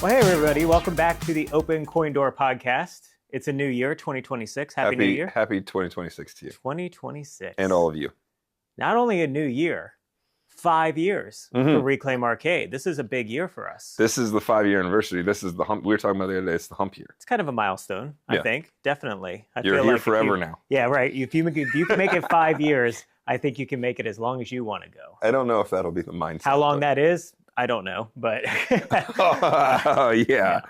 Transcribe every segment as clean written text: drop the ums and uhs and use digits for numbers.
Well, hey, everybody. Welcome back to the Open Coin Door podcast. It's a new year, 2026. Happy New Year. Happy 2026 to you. 2026. And all of you. Not only a new year, 5 years for Reclaim Arcade. This is a big year for us. This is the 5-year anniversary. This is the hump. We were talking about the other day. It's the hump year. It's kind of a milestone, I think. Definitely. You're feel here like forever now. Yeah, right. If you can make it 5 years, I think you can make it as long as you want to go. I don't know if that'll be the mindset. How long that is, I don't know. But yeah.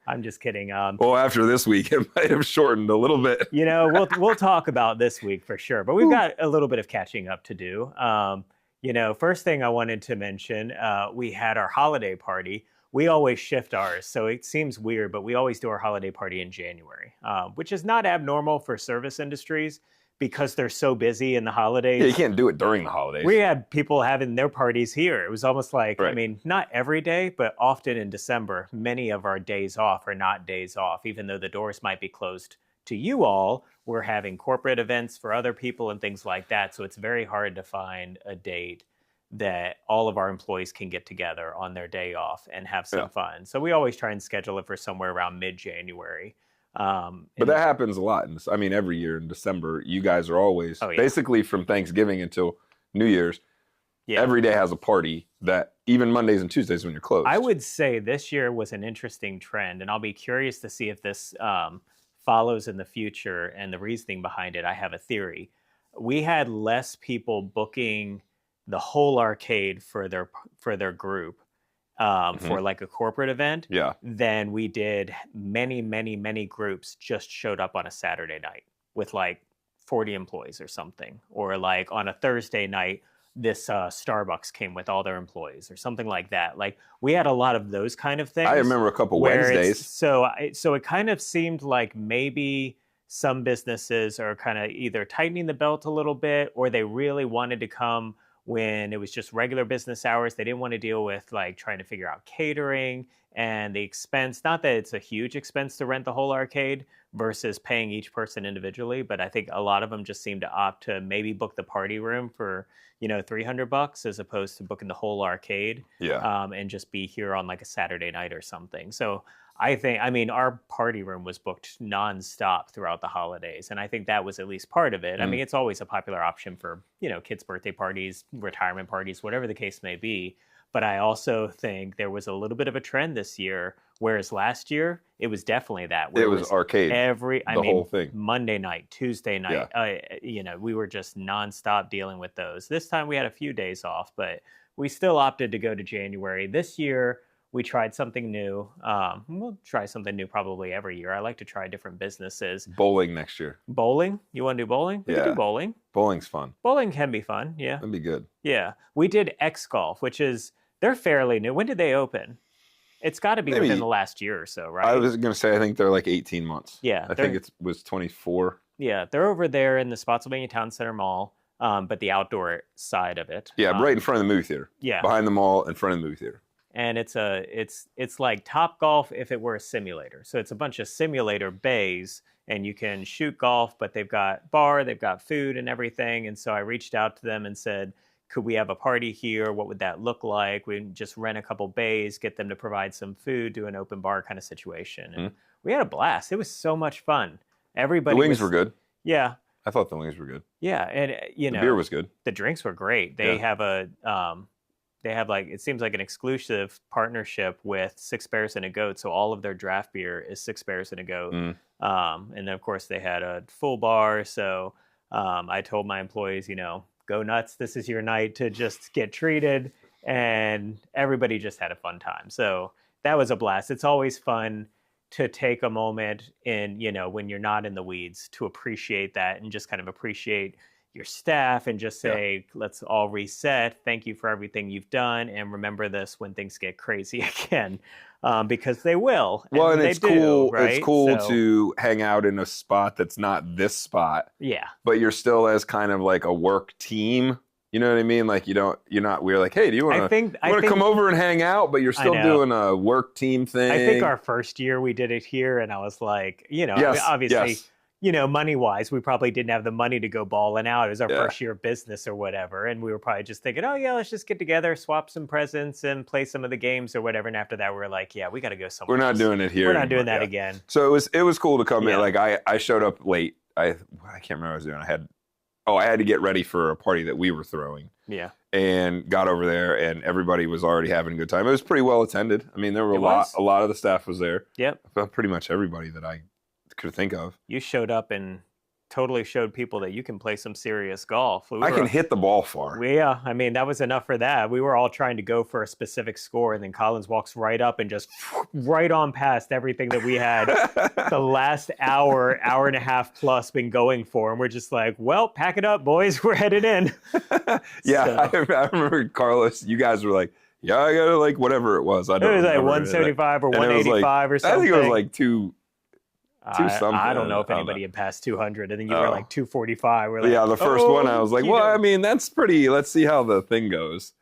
I'm just kidding. Well, after this week, it might have shortened a little bit. We'll talk about this week for sure, but we've got a little bit of catching up to do. First thing I wanted to mention, we had our holiday party. We always shift ours, so it seems weird, but we always do our holiday party in January, which is not abnormal for service industries because they're so busy in the holidays. Yeah, you can't do it during the holidays. We had people having their parties here. It was almost like, Right. I mean, not every day, but often in December, many of our days off are not days off, even though the doors might be closed to you all. We're having corporate events for other people and things like that. So it's very hard to find a date that all of our employees can get together on their day off and have some fun. So we always try and schedule it for somewhere around mid-January. But that happens a lot. Every year in December, you guys are always, basically from Thanksgiving until New Year's, every day has a party that even Mondays and Tuesdays when you're closed. I would say this year was an interesting trend, and I'll be curious to see if this follows in the future and the reasoning behind it. I have a theory. We had less people booking the whole arcade for their group for like a corporate event than we did. Many groups just showed up on a Saturday night with like 40 employees or something, or like on a Thursday night this Starbucks came with all their employees or something like that. Like we had a lot of those kind of things. I remember a couple Wednesdays. So it kind of seemed like maybe some businesses are kind of either tightening the belt a little bit, or they really wanted to come when it was just regular business hours. They didn't want to deal with like trying to figure out catering and the expense. Not that it's a huge expense to rent the whole arcade versus paying each person individually, but I think a lot of them just seem to opt to maybe book the party room for, $300 as opposed to booking the whole arcade and just be here on like a Saturday night or something. So our party room was booked nonstop throughout the holidays. And I think that was at least part of it. I mean, it's always a popular option for, kids' birthday parties, retirement parties, whatever the case may be. But I also think there was a little bit of a trend this year, whereas last year, it was definitely that. It was arcade. Whole thing. Monday night, Tuesday night, we were just nonstop dealing with those. This time we had a few days off, but we still opted to go to January. This year, we tried something new. We'll try something new probably every year. I like to try different businesses. Bowling next year. Bowling? You want to do bowling? We can do bowling. Bowling's fun. Bowling can be fun, yeah. That'd be good. Yeah. We did X Golf, they're fairly new. When did they open? It's got to be within the last year or so, right? I was going to say, I think they're like 18 months. Yeah. I think it was 24. Yeah. They're over there in the Spotsylvania Town Center Mall, but the outdoor side of it. Yeah, right in front of the movie theater. Yeah. Behind the mall, in front of the movie theater. And it's like Top Golf if it were a simulator. So it's a bunch of simulator bays, and you can shoot golf, but they've got bar, they've got food and everything. And so I reached out to them and said, could we have a party here? What would that look like? We just rent a couple bays, get them to provide some food, do an open bar kind of situation. And we had a blast. It was so much fun. Everybody. The wings were good. Yeah. I thought the wings were good. Yeah. And, the beer was good. The drinks were great. They have it seems like an exclusive partnership with Six Bears and a Goat. So all of their draft beer is Six Bears and a Goat. And then of course they had a full bar. So I told my employees, go nuts. This is your night to just get treated. And everybody just had a fun time. So that was a blast. It's always fun to take a moment in, when you're not in the weeds, to appreciate that and just kind of appreciate your staff and just say, let's all reset. Thank you for everything you've done. And remember this when things get crazy again, because they will. Well, and it's cool. Right? It's cool to hang out in a spot that's not this spot. Yeah. But you're still as kind of like a work team. You know what I mean? Like we're like, hey, do you want to come over and hang out? But you're still doing a work team thing. I think our first year we did it here, and I was like, obviously. Yes. money wise, we probably didn't have the money to go balling out. It was our first year of business or whatever. And we were probably just thinking, oh, yeah, let's just get together, swap some presents and play some of the games or whatever. And after that, we were like, yeah, we got to go somewhere We're not else. doing it here. We're not doing that again. So it was cool to come in. Like I showed up late. I can't remember what I was doing. I had to get ready for a party that we were throwing. Yeah. And got over there, and everybody was already having a good time. It was pretty well attended. I mean, there were a lot of the staff was there. Yep. Pretty much everybody that I could think of. You showed up and totally showed people that you can play some serious golf. I can hit the ball far. Yeah, I mean, that was enough for that. We were all trying to go for a specific score, and then Collins walks right up and just right on past everything that we had the last hour and a half plus been going for. And we're just like, well, pack it up, boys. We're headed in. Yeah, so. I remember, Carlos, you guys were like, yeah, I got to like whatever it was. I don't It was remember. like 175 or 185 or something. I think it was like two something. I don't know if anybody had passed 200, and then you were like 245. We're like, the first one I was like, well, I mean, that's pretty. Let's see how the thing goes.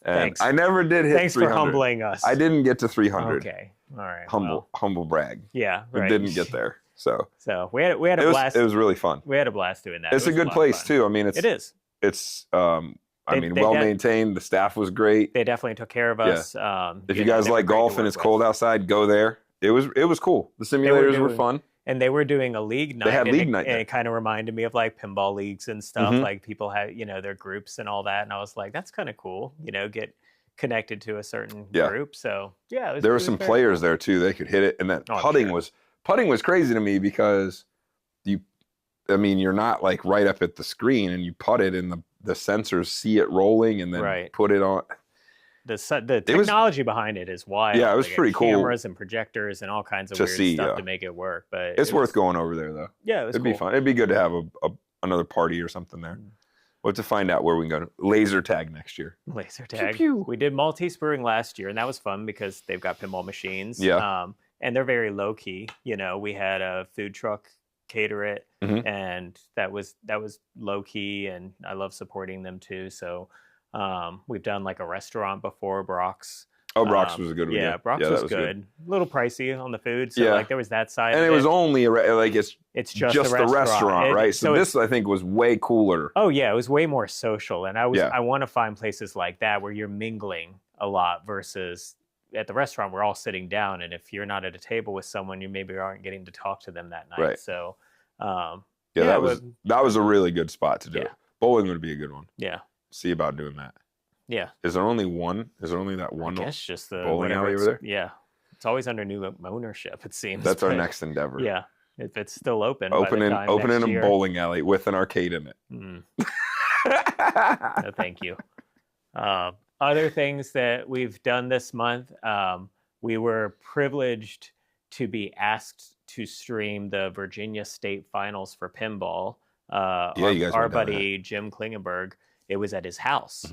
And thanks. I never did hit 300. Thanks for humbling us. I didn't get to 300. Okay, all right. Humble brag. Yeah, right. It didn't get there. So we had a blast. It was really fun. We had a blast doing that. It's a good place too. I mean, it is. It's well maintained. The staff was great. They definitely took care of us. Yeah. If you guys like golf and it's cold outside, go there. It was cool. The simulators were fun. And they were doing a league night. They had league night. And it kind of reminded me of like pinball leagues and stuff. Mm-hmm. Like people had, their groups and all that. And I was like, that's kind of cool, get connected to a certain group. So yeah. There were some players there too. They could hit it. And that putting was crazy to me because you're not like right up at the screen and you putt it and the sensors see it rolling and then put it on. The technology behind it is wild. Yeah, it was pretty cool. Cameras and projectors and all kinds of weird stuff to make it work. But it's worth going over there, though. Yeah, it'd be fun. It'd be good to have another party or something there. We'll have to find out where we can go. Laser tag next year. Laser tag. Pew, pew. We did Maltese Brewing last year, and that was fun because they've got pinball machines. Yeah. And they're very low key. We had a food truck cater it, and that was low key, and I love supporting them too. So. We've done like a restaurant before, Brock's. Oh, Brock's was a good one. Yeah, Brock's was good. A little pricey on the food, so like there was that side. And it was only it's just the restaurant, right? So this I think was way cooler. Oh yeah, it was way more social, and I want to find places like that where you're mingling a lot versus at the restaurant we're all sitting down, and if you're not at a table with someone, you maybe aren't getting to talk to them that night. Right. So that was a really good spot to do it. Bowling would be a good one. Yeah. See about doing that. Yeah. Is there only one? Is there only that one? I guess just the bowling alley over there. Yeah. It's always under new ownership. It seems. That's our next endeavor. Yeah. If it's still open. Opening a bowling alley with an arcade in it. No, thank you. Other things that we've done this month. We were privileged to be asked to stream the Virginia State Finals for pinball. Our buddy Jim Klingenberg. It was at his house.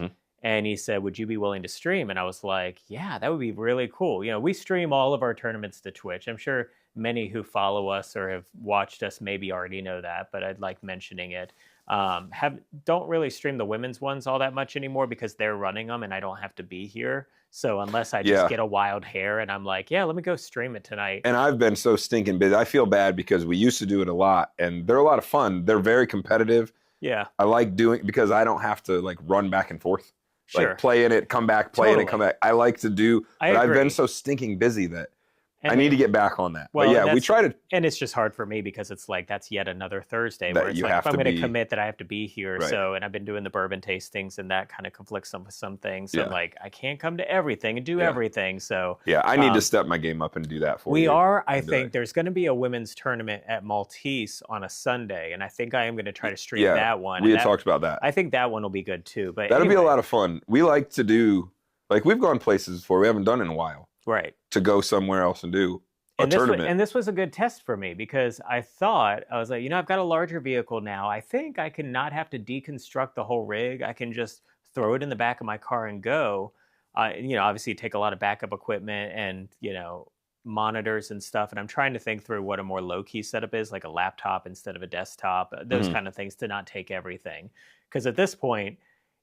And he said, would you be willing to stream? And I was like, yeah, that would be really cool. We stream all of our tournaments to Twitch. I'm sure many who follow us or have watched us maybe already know that, but I'd like mentioning it. Don't really stream the women's ones all that much anymore because they're running them and I don't have to be here. So unless I just get a wild hair and I'm like, yeah, let me go stream it tonight. And I've been so stinking busy. I feel bad because we used to do it a lot and they're a lot of fun. They're very competitive. Yeah. I like doing because I don't have to like run back and forth. Sure. Like play in it, come back, play in it, come back. I like to do, but I've been so stinking busy that I need to get back on that. Well, but yeah, we try to. And it's just hard for me because it's like that's yet another Thursday where it's like if I'm going to commit that I have to be here. Right. So, and I've been doing the bourbon tastings and that kind of conflicts with some things. So I'm like, I can't come to everything and do everything. So yeah, I need to step my game up and do that for you. I think there's going to be a women's tournament at Maltese on a Sunday, and I think I am going to try to stream that one. We had talked about that. I think that one will be good too. But that'll be a lot of fun. We like to do we've gone places before we haven't done in a while. Right. To go somewhere else and do. And this was a good test for me because I was like, I've got a larger vehicle now. I think I can not have to deconstruct the whole rig. I can just throw it in the back of my car and go. Obviously take a lot of backup equipment and, monitors and stuff. And I'm trying to think through what a more low-key setup is, like a laptop instead of a desktop, those kind of things to not take everything. Because at this point,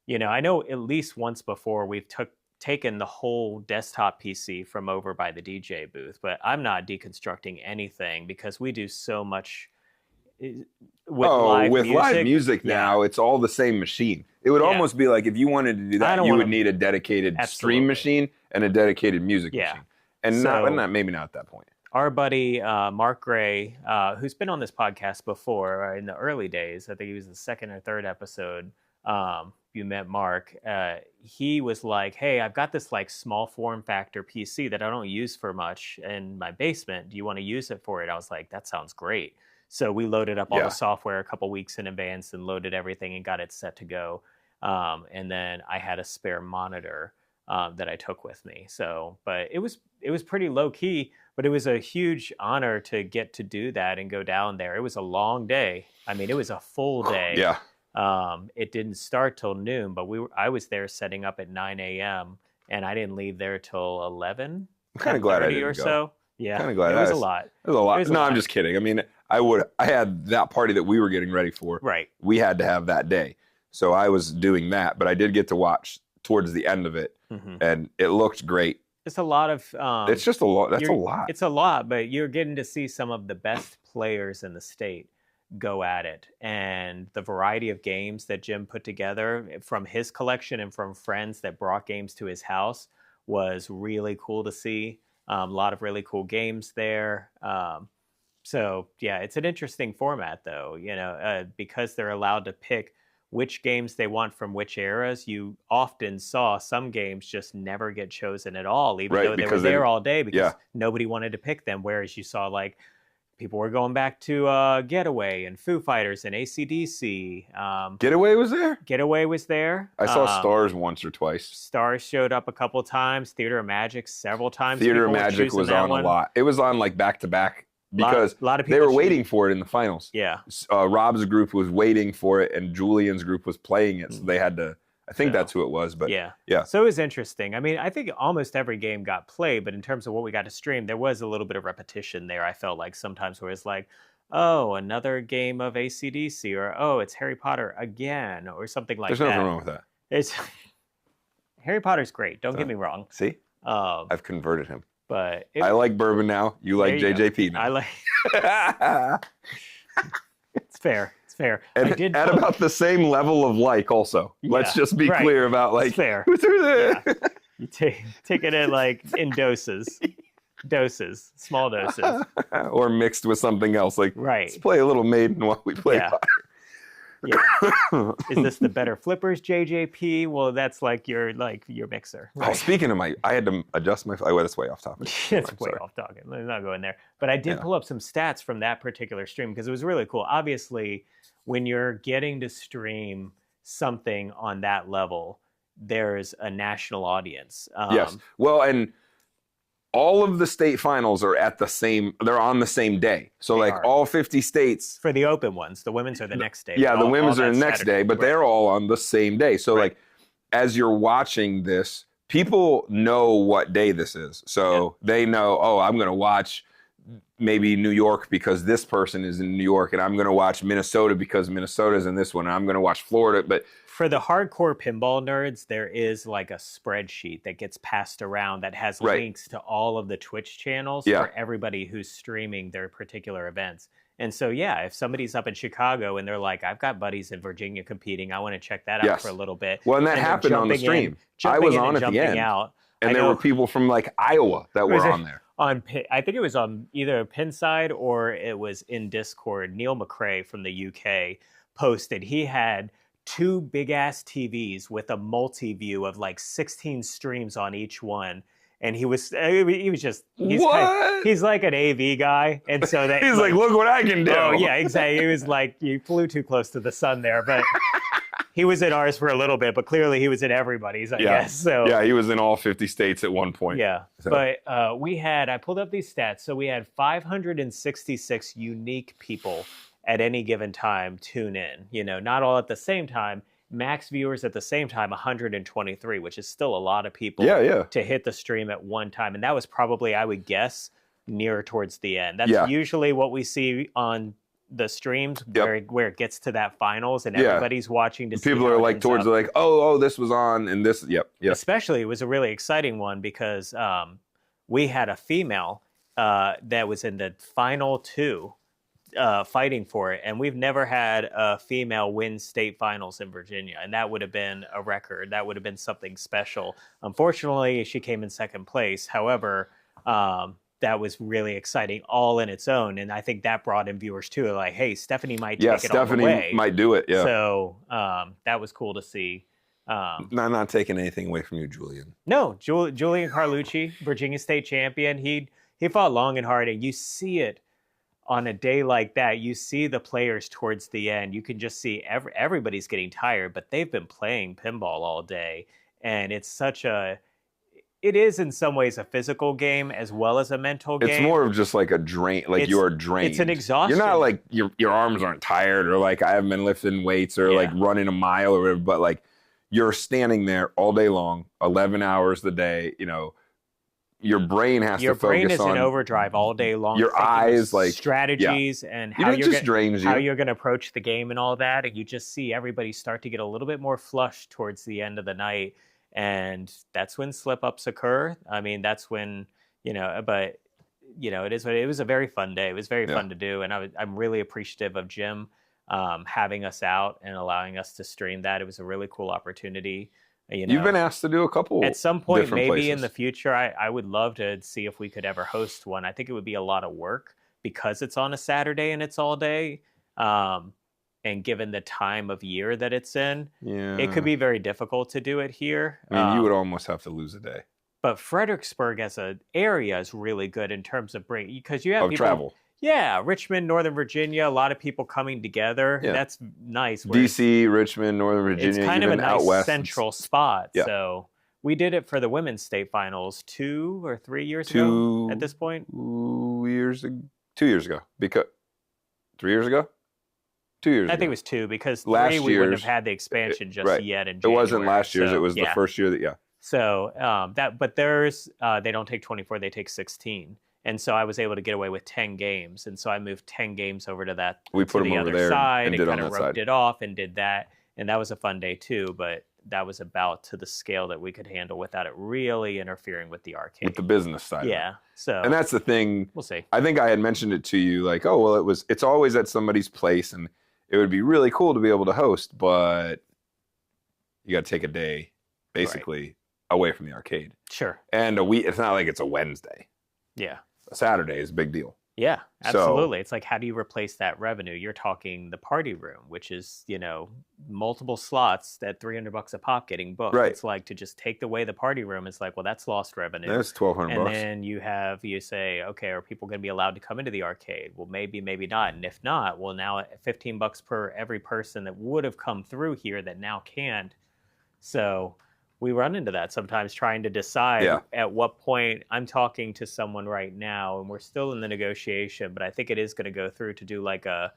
I know at least once before we've taken the whole desktop PC from over by the DJ booth, but I'm not deconstructing anything because we do so much with live music Yeah. now, it's all the same machine. It would almost be like if you wanted to do that, you would need a dedicated stream machine and a dedicated music machine. And maybe not at that point. Our buddy Mark Gray, who's been on this podcast before in the early days, I think he was the second or third episode. You met Mark. He was like, "Hey, I've got this like small form factor PC that I don't use for much in my basement. Do you want to use it for it?" I was like, "That sounds great." So we loaded up all the software a couple weeks in advance and loaded everything and got it set to go. And then I had a spare monitor that I took with me. So, but it was pretty low key, but it was a huge honor to get to do that and go down there. It was a long day. I mean, it was a full day. Yeah. It didn't start till noon, but I was there setting up at 9 a.m. and I didn't leave there till 11. I'm kind of glad I didn't or go. So. Yeah, kind of glad it was a lot. It was a lot. No, I'm just kidding. I mean, I had that party that we were getting ready for. Right. We had to have that day, so I was doing that. But I did get to watch towards the end of it, and it looked great. It's a lot of. It's just a lot. That's a lot. It's a lot, but you're getting to see some of the best players in the state go at it, and the variety of games that Jim put together from his collection and from friends that brought games to his house was really cool to see. A lot of really cool games there. So yeah, it's an interesting format though, because they're allowed to pick which games they want from which eras. You often saw some games just never get chosen at all, even though they were there all day because nobody wanted to pick them. Whereas you saw like people were going back to Getaway and Foo Fighters and AC/DC. Getaway was there? Getaway was there. I saw Stars once or twice. Stars showed up a couple times. Theater of Magic several times. Theater of Magic was on a lot. It was on like back-to-back because a lot of people they were waiting for it in the finals. Yeah. Rob's group was waiting for it and Julian's group was playing it. So they had to... I think that's who it was, but yeah. So it was interesting. I mean, I think almost every game got played, but in terms of what we got to stream, there was a little bit of repetition there. I felt like sometimes where it's like, oh, another game of AC/DC, or oh, it's Harry Potter again, or something like that. There's nothing wrong with that. It's Harry Potter's great. Don't get me wrong. See, I've converted him. But I like bourbon now. You like JJP now. I like. It's fair. It's fair. And at about the same level of like also. Let's just be clear about like. It's fair. You take it in like in doses. Small doses. Or mixed with something else. Like, let's play a little Maiden while we play Potter. Yeah. Is this the better flippers, JJP? Well, that's like your mixer. Right? Oh, speaking of I had to adjust my. Oh, that's way off topic. It's way off topic. Let's not go in there. But I did pull up some stats from that particular stream because it was really cool. Obviously, when you're getting to stream something on that level, there's a national audience. Yes. Well, and all of the state finals are they're on the same day. So all 50 states. For the open ones, the women's are the next day. Yeah, the women's are the next day, but they're all on the same day. So like, as you're watching this, people know what day this is. So they know, oh, I'm going to watch maybe New York because this person is in New York, and I'm going to watch Minnesota because Minnesota's in this one, and I'm going to watch Florida. But for the hardcore pinball nerds, there is like a spreadsheet that gets passed around that has links to all of the Twitch channels for everybody who's streaming their particular events. And so, if somebody's up in Chicago and they're like, I've got buddies in Virginia competing, I want to check that out for a little bit. Well, and that happened on the stream. I was on at the end. And there were people from like Iowa that were on there. I think it was on either Pinside or it was in Discord. Neil McRae from the UK posted. He had 2 big ass TVs with a multi-view of like 16 streams on each one. And he was just, he's like an AV guy. And so that he's like, look what I can do. Oh yeah, exactly. He was like, you flew too close to the sun there, but he was in ours for a little bit, but clearly he was in everybody's, I guess. So yeah, he was in all 50 states at one point. Yeah, so. But I pulled up these stats. So we had 566 unique people at any given time tune in. Not all at the same time. Max viewers at the same time, 123, which is still a lot of people to hit the stream at one time. And that was probably, I would guess, near towards the end. That's usually what we see on the streams where it gets to that finals and everybody's watching to see. People are like towards like, oh, this was on and this. Yep. Especially, it was a really exciting one because we had a female that was in the final 2 fighting for it. And we've never had a female win state finals in Virginia. And that would have been a record. That would have been something special. Unfortunately, she came in second place. However, that was really exciting all in its own. And I think that brought in viewers too. Like, hey, Stephanie might take it all the way. Stephanie might do it. Yeah. So that was cool to see. I'm not taking anything away from you, Julian. No, Julian Carlucci, Virginia State champion. He fought long and hard, and you see it on a day like that. You see the players towards the end. You can just see everybody's getting tired, but they've been playing pinball all day, and it is in some ways a physical game as well as a mental game. It's more of just like a drain, like you are drained. It's an exhaustion. You're not like your arms aren't tired, or like I haven't been lifting weights or like running a mile or whatever, but like you're standing there all day long, 11 hours a day, your brain has to focus on. Your brain is in overdrive all day long. Your eyes, like strategies and how you're going to approach the game and all that. And you just see everybody start to get a little bit more flushed towards the end of the night. And that's when slip-ups occur. I mean, that's when, but, it was a very fun day. It was very fun to do. And I'm really appreciative of Jim having us out and allowing us to stream that. It was a really cool opportunity. You've been asked to do a couple at some point, maybe places. In the future. I would love to see if we could ever host one. I think it would be a lot of work because it's on a Saturday and it's all day. And given the time of year that it's in, it could be very difficult to do it here. I mean, you would almost have to lose a day. But Fredericksburg as an area is really good in terms of bringing, because you have people travel. Yeah, Richmond, Northern Virginia, a lot of people coming together. Yeah. That's nice. DC, Richmond, Northern Virginia. It's kind of a nice central spot. Yeah. So we did it for the women's state finals 2 or 3 years ago at this point. 2 years ago. 2 years ago. 3 years ago? 2 years ago. I think it was 2 because last 3 we wouldn't have had the expansion just yet in January. It wasn't last year's. So, it was the first year that, So but there's, they don't take 24, they take 16. And so I was able to get away with 10 games. And so I moved 10 games over to the other side and kind of roped it off and did that. And that was a fun day too, but that was about to the scale that we could handle without it really interfering with the arcade. With the business side. Yeah. So and that's the thing. We'll see. I think I had mentioned it to you like, oh, well, it's always at somebody's place and it would be really cool to be able to host, but you got to take a day basically away from the arcade. Sure. And a week, it's not like it's a Wednesday. Yeah. A Saturday is a big deal. Yeah, absolutely. So, it's like, how do you replace that revenue? You're talking the party room, which is, multiple slots at $300 a pop getting booked. Right. It's like to just take away the party room. It's like, well, that's lost revenue. That's $1,200. And then you say, okay, are people going to be allowed to come into the arcade? Well, maybe, maybe not. And if not, well, now at $15 per every person that would have come through here that now can't. So we run into that sometimes trying to decide at what point. I'm talking to someone right now and we're still in the negotiation, but I think it is going to go through to do like a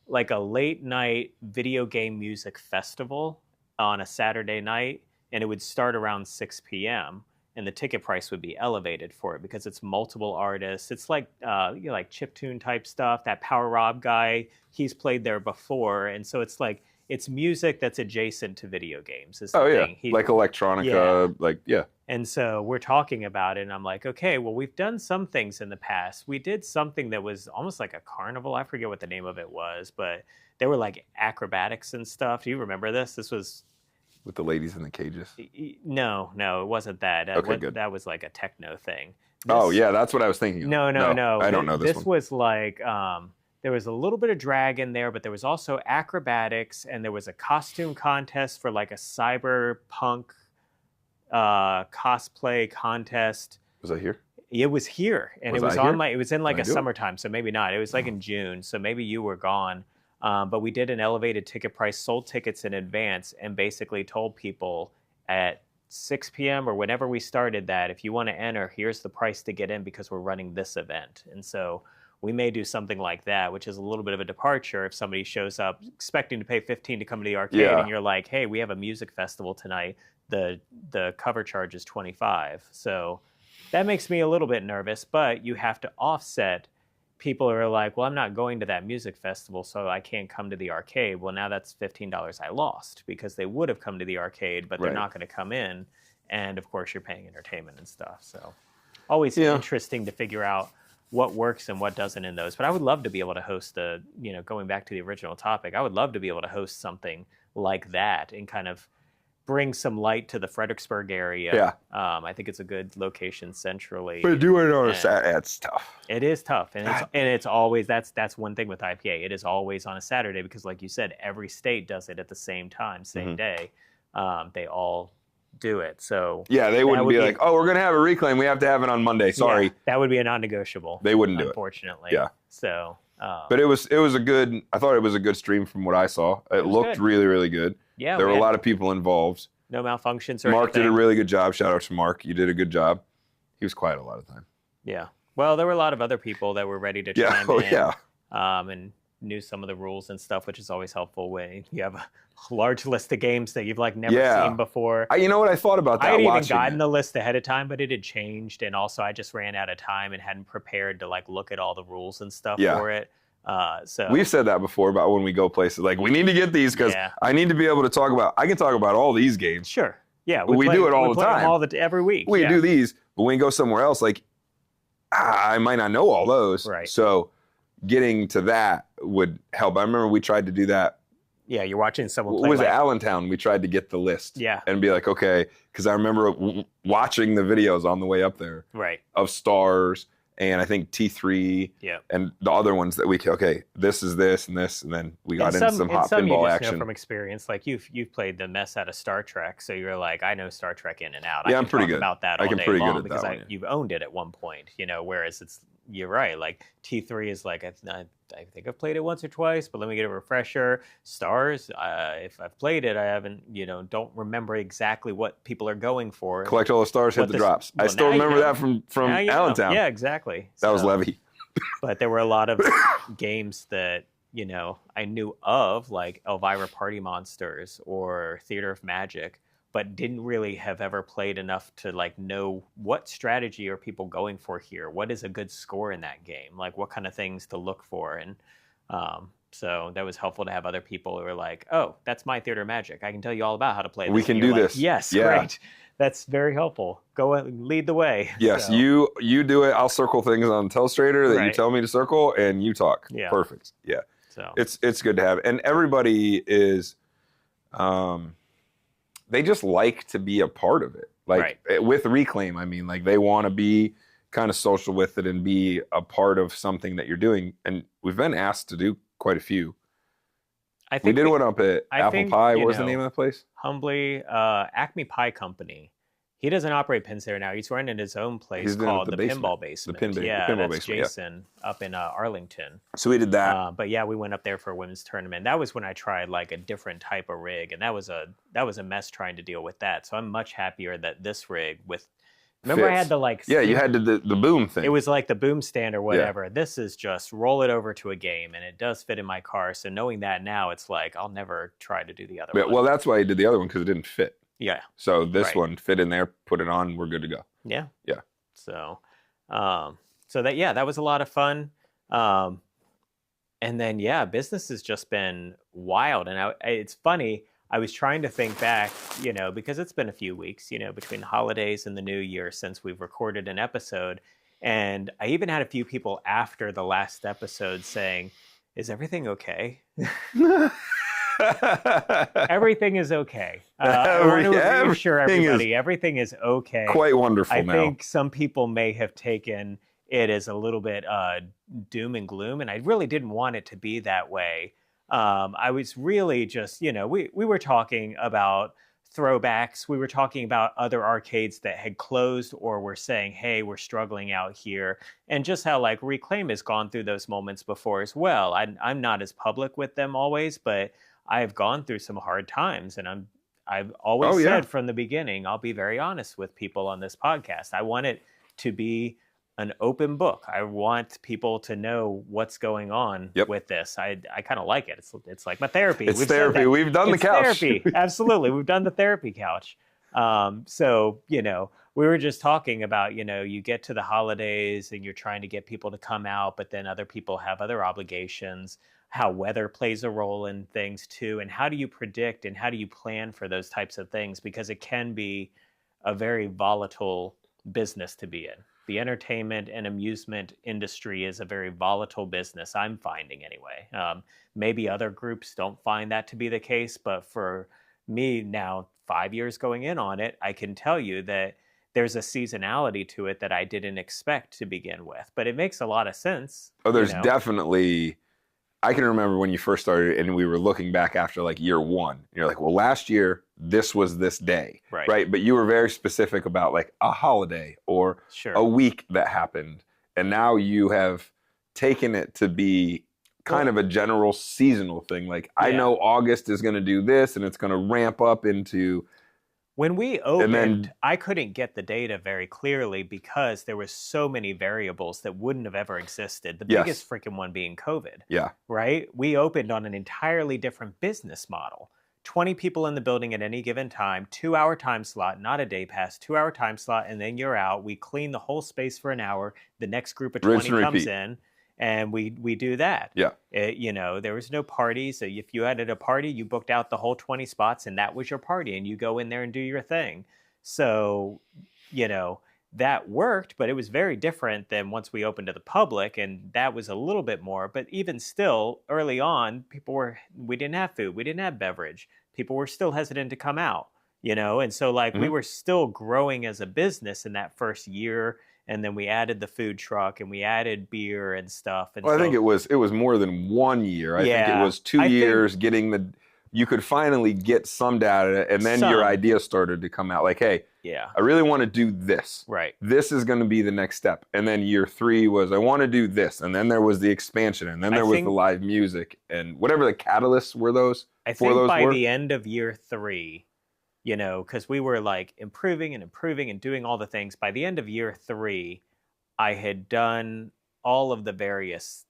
late night video game music festival on a Saturday night. And it would start around 6 p.m. and the ticket price would be elevated for it because it's multiple artists. It's like, like chiptune type stuff. That Power Rob guy, he's played there before. And so it's like, it's music that's adjacent to video games. Is the thing. Like electronica, And so we're talking about it, and I'm like, okay, well, we've done some things in the past. We did something that was almost like a carnival. I forget what the name of it was, but there were like acrobatics and stuff. Do you remember this? This was with the ladies in the cages. No, it wasn't that. Okay, good. That was like a techno thing. That's what I was thinking of. No. I don't know this one. This was like. There was a little bit of drag in there, but there was also acrobatics, and there was a costume contest for like a cyberpunk cosplay contest. Was that here? It was here, and it was it was in like a summertime, so maybe not. It was like in June, so maybe you were gone. But we did an elevated ticket price, sold tickets in advance, and basically told people at 6 p.m. or whenever we started that, if you want to enter, here's the price to get in because we're running this event. And so we may do something like that, which is a little bit of a departure if somebody shows up expecting to pay $15 to come to the arcade and you're like, hey, we have a music festival tonight. The cover charge is $25. So that makes me a little bit nervous, but you have to offset people who are like, well, I'm not going to that music festival, so I can't come to the arcade. Well, now that's $15 I lost because they would have come to the arcade, but they're not going to come in. And of course, you're paying entertainment and stuff. So always interesting to figure out what works and what doesn't in those. But I would love to be able to host going back to the original topic, I would love to be able to host something like that and kind of bring some light to the Fredericksburg area. Yeah. I think it's a good location centrally. But doing it on a Saturday, it's tough. It is tough. And it's always, that's one thing with IPA. It is always on a Saturday because, like you said, every state does it at the same time, same day. They all do it. So yeah, they wouldn't be like, oh, we're going to have a reclaim. We have to have it on Monday. Sorry. Yeah, that would be a non-negotiable. They wouldn't do it. Unfortunately. Yeah. So. But it was a good, I thought it was a good stream from what I saw. It looked good. Really, really good. Yeah. There were a lot of people involved. No malfunctions or Mark anything. did a really good job. Shout out to Mark. You did a good job. He was quiet a lot of the time. Yeah. Well, there were a lot of other people that were ready to chime in. Yeah. And knew some of the rules and stuff, which is always helpful when you have a large list of games that you've never seen before. You know what I thought about that? I had even gotten the list ahead of time, but it had changed, and also I just ran out of time and hadn't prepared to look at all the rules and stuff for it. So we've said that before about when we go places. We need to get these because I need to be able to talk about. I can talk about all these games. Sure. Yeah. We do it all the time. Every week. We do these, but when we go somewhere else, I might not know all those. Right. So getting to that would help. I remember we tried to do that. Yeah, you're watching someone play. It was Allentown. We tried to get the list. Yeah. And be like, okay, because I remember watching the videos on the way up there. Right. Of Stars and I think T3. Yeah. And the other ones that this is this, and then we got into some hot pinball action. Know from experience, you've played the mess out of Star Trek, so you're like, I know Star Trek in and out. Yeah, I'm pretty good about that. I can pretty good at because that one, you've owned it at one point, whereas you're right. T3 is I think I've played it once or twice, but let me get a refresher. Stars, if I've played it, I haven't, don't remember exactly what people are going for. Collect all the stars, hit the drops. I still remember that from Allentown. Yeah, exactly. That was Levy. But there were a lot of games that, I knew of, like Elvira Party Monsters or Theater of Magic, but didn't really have ever played enough to know what strategy are people going for here? What is a good score in that game? What kind of things to look for? And so that was helpful to have other people who were like, oh, that's my Theater of Magic. I can tell you all about how to play this. We can do this. Yes, great. That's very helpful. Go lead the way. Yes, so. You do it. I'll circle things on Telestrator that you tell me to circle, and you talk. Yeah. Perfect. Yeah. So it's good to have. And everybody is... they just like to be a part of it. With Reclaim, they want to be kind of social with it and be a part of something that you're doing. And we've been asked to do quite a few. I think we did one up at Apple Pie. What was the name of that place? Humbly, Acme Pie Company. He doesn't operate pins there now. He's running his own place called the Pinball Basement. The Pinball Basement. Jason up in Arlington. So we did that. But yeah, we went up there for a women's tournament. That was when I tried a different type of rig, and that was a mess trying to deal with that. So I'm much happier that this rig with. Remember, fits. I had the you had the boom thing. It was like the boom stand or whatever. Yeah. This is just roll it over to a game, and it does fit in my car. So knowing that now, it's I'll never try to do the other one. Well, that's why I did the other one, because it didn't fit. Yeah. So this one fit in there, put it on, we're good to go. Yeah. Yeah. So, that was a lot of fun. And then, business has just been wild. And it's funny, I was trying to think back, because it's been a few weeks, between the holidays and the new year since we've recorded an episode. And I even had a few people after the last episode saying, is everything okay? Everything is okay. I want to reassure everybody, everything is okay. Quite wonderful now. I think some people may have taken it as a little bit doom and gloom, and I really didn't want it to be that way. I was really just, we were talking about throwbacks. We were talking about other arcades that had closed or were saying, hey, we're struggling out here. And just how Reclaim has gone through those moments before as well. I'm not as public with them always, but I've gone through some hard times, and I've always said from the beginning, I'll be very honest with people on this podcast. I want it to be an open book. I want people to know what's going on with this. I kind of like it. It's like my therapy. It's therapy. We've done the couch. Therapy. Absolutely. We've done the therapy couch. So, we were just talking about, you get to the holidays and you're trying to get people to come out, but then other people have other obligations, how weather plays a role in things too. And how do you predict and how do you plan for those types of things? Because it can be a very volatile business to be in. The entertainment and amusement industry is a very volatile business, I'm finding anyway. Maybe other groups don't find that to be the case, but for me now, 5 years going in on it, I can tell you that there's a seasonality to it that I didn't expect to begin with. But it makes a lot of sense. Oh, there's definitely... I can remember when you first started and we were looking back after like year one. You're like, well, last year, this was this day, right? But you were very specific about like a holiday or a week that happened. And now you have taken it to be kind of a general seasonal thing. Like, I know August is going to do this and it's going to ramp up into... When we opened, I couldn't get the data very clearly because there were so many variables that wouldn't have ever existed. The biggest freaking one being COVID. Yeah. Right? We opened on an entirely different business model. 20 people in the building at any given time, 2-hour time slot, not a day pass, 2-hour time slot, and then you're out. We clean the whole space for an hour. The next group of 20 comes in. And we do that. Yeah. There was no parties. So if you had at a party, you booked out the whole 20 spots and that was your party and you go in there and do your thing. So, that worked, but it was very different than once we opened to the public, and that was a little bit more. But even still, early on, we didn't have food. We didn't have beverage. People were still hesitant to come out, and so we were still growing as a business in that first year. And then we added the food truck and we added beer and stuff. And I think it was more than 1 year. I think it was 2 years you could finally get some data, and then your idea started to come out like, hey, I really want to do this. Right. This is going to be the next step. And then year 3 was, I want to do this. And then there was the expansion, and then there was the live music and whatever the catalysts were those. I think by the end of year 3, because we were like improving and doing all the things. By the end of year 3, I had done all of the various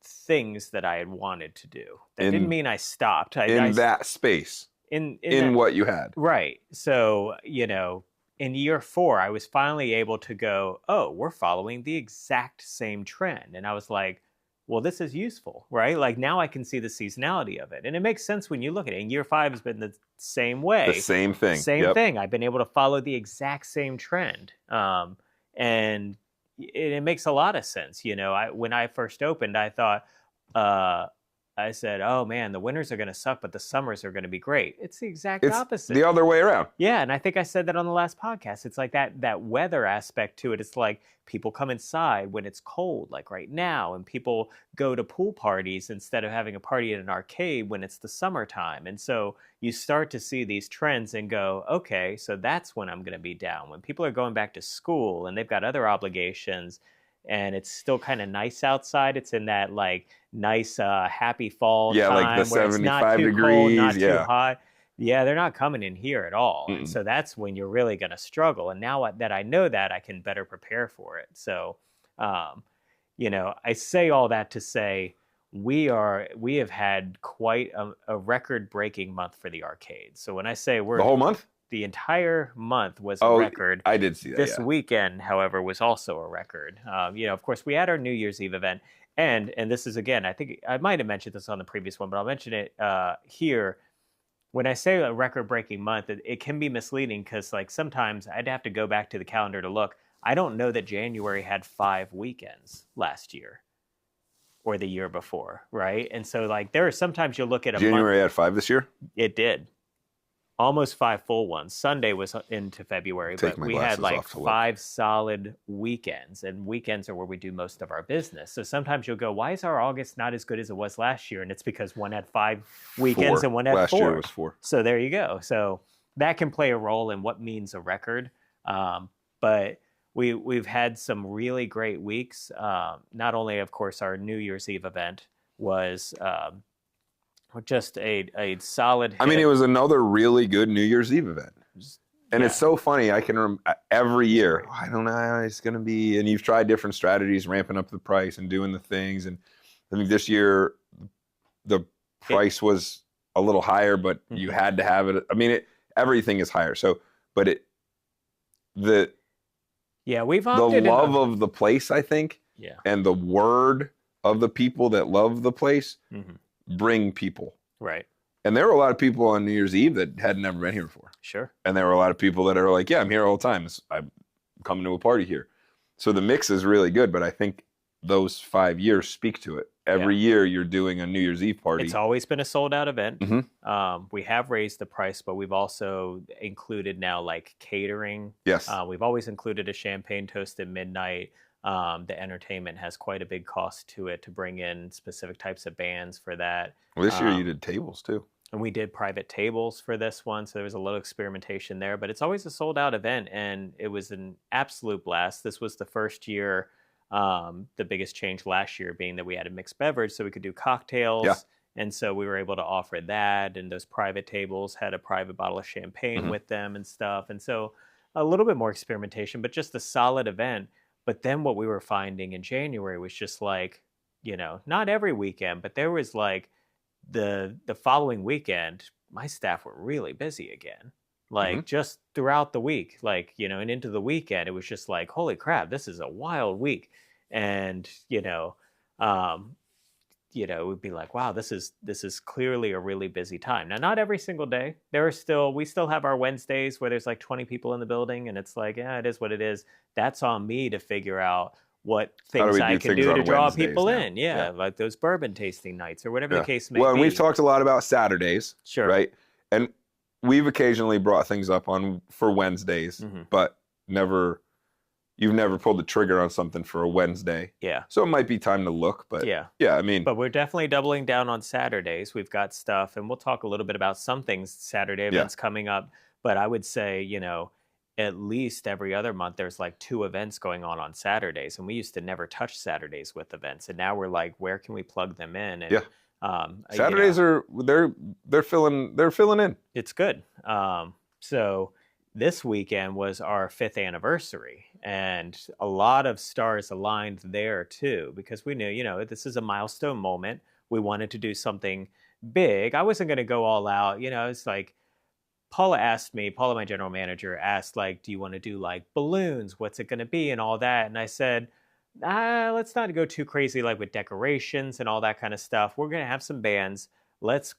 things that I had wanted to do. That didn't mean I stopped. That space. In what you had. Right. So, in year 4, I was finally able to go, oh, we're following the exact same trend. And I was like, well, this is useful, right? Like now I can see the seasonality of it. And it makes sense when you look at it. And year 5 has been the same way. The same thing. Same thing. I've been able to follow the exact same trend. And it makes a lot of sense. When I first opened, I thought, I said, oh man, the winters are going to suck, but the summers are going to be great. It's the exact opposite. The other way around. Yeah, and I think I said that on the last podcast. It's like that weather aspect to it. It's like people come inside when it's cold, like right now, and people go to pool parties instead of having a party at an arcade when it's the summertime. And so you start to see these trends and go, okay, so that's when I'm going to be down. When people are going back to school and they've got other obligations, and it's still kind of nice outside. It's in that like nice happy fall time like the 75 where it's not too degrees, cold, not too hot. Yeah, they're not coming in here at all. And so that's when you're really going to struggle. And now that I know that, I can better prepare for it. So, I say all that to say we have had quite a record-breaking month for the arcade. So when I say we're... The whole month? The entire month was a record. I did see that. This weekend, however, was also a record. Of course, we had our New Year's Eve event, and this is, again, I think I might have mentioned this on the previous one, but I'll mention it here. When I say a record-breaking month, it can be misleading because, like, sometimes I'd have to go back to the calendar to look. I don't know that January had 5 weekends last year or the year before, right? And so, like, there are sometimes you'll look at a January month, had 5 this year? It did. Almost 5 full ones. Sunday was into February, but we had like 5 solid weekends, and weekends are where we do most of our business. So sometimes you'll go, why is our August not as good as it was last year? And it's because one had 5 weekends and one had 4. Last year was 4. So there you go. So that can play a role in what means a record. But we've had some really great weeks. Not only, of course, our New Year's Eve event was... just a solid hit. I mean, it was another really good New Year's Eve event. And it's so funny. I can every year, I don't know how it's going to be. And you've tried different strategies, ramping up the price and doing the things. And I think this year, the price was a little higher, but you had to have it. I mean, everything is higher. So, but we've opted the love of the place, I think, and the word of the people that love the place. Bring people. Right. And there were a lot of people on New Year's Eve that had never been here before. Sure. And there were a lot of people that are like, yeah, I'm here all the time. I'm coming to a party here. So the mix is really good, but I think those 5 years speak to it. Every year you're doing a New Year's Eve party. It's always been a sold out event. Mm-hmm. We have raised the price, but we've also included now like catering. Yes. We've always included a champagne toast at midnight. The entertainment has quite a big cost to it to bring in specific types of bands for that. Well, this year you did tables too. And we did private tables for this one, so there was a little experimentation there. But it's always a sold out event, and it was an absolute blast. This was the first year. The biggest change last year being that we had a mixed beverage, so we could do cocktails. Yeah. And so we were able to offer that, and those private tables had a private bottle of champagne with them and stuff. And so a little bit more experimentation, but just a solid event. But then what we were finding in January was just like, not every weekend, but there was like the following weekend, my staff were really busy again. Like just throughout the week, and into the weekend, it was just like, holy crap, this is a wild week. And, it would be like, wow, this is clearly a really busy time. Now, not every single day. We still have our Wednesdays where there's like 20 people in the building, and it's like, yeah, it is what it is. That's on me to figure out what things I can do to draw people in. Yeah, like those bourbon tasting nights or whatever the case may be. Well, and we've talked a lot about Saturdays, sure, right? And we've occasionally brought things up for Wednesdays, but you've never pulled the trigger on something for a Wednesday. Yeah. So it might be time to look, but yeah, I mean. But we're definitely doubling down on Saturdays. We've got stuff, and we'll talk a little bit about some things, Saturday events coming up. But I would say, at least every other month, there's like 2 events going on Saturdays. And we used to never touch Saturdays with events. And now we're like, where can we plug them in? And, Saturdays they're filling in. It's good. So this weekend was our 5th anniversary, and a lot of stars aligned there too, because we knew, this is a milestone moment. We wanted to do something big. I wasn't going to go all out. It's like Paula, my general manager, asked, like, do you want to do like balloons? What's it going to be and all that? And I said, let's not go too crazy like with decorations and all that kind of stuff. We're going to have some bands. Let's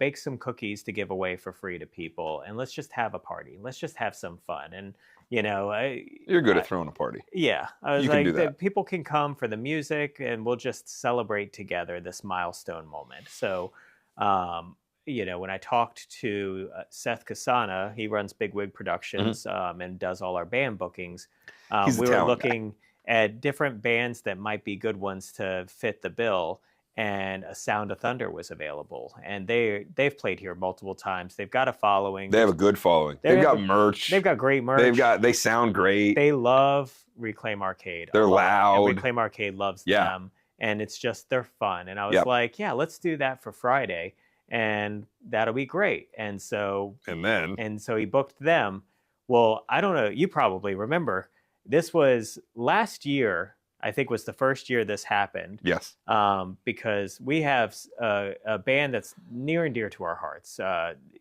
bake some cookies to give away for free to people, and let's just have a party. Let's just have some fun. And you're good at throwing a party. Yeah, I was you like, can do that. People can come for the music, and we'll just celebrate together this milestone moment. So, when I talked to Seth Kasana, he runs Big Wig Productions and does all our band bookings. We were looking at different bands that might be good ones to fit the bill. And A Sound of Thunder was available, and they've played here multiple times. They've got a following. They have a good following. They've got merch. They've got great merch. They sound great. They love Reclaim Arcade. They're loud. And Reclaim Arcade loves them, and it's just they're fun. And I was like, yeah, let's do that for Friday, and that'll be great. And so he booked them. Well, I don't know. You probably remember this was last year. I think was the first year this happened. Yes. Because we have a band that's near and dear to our hearts,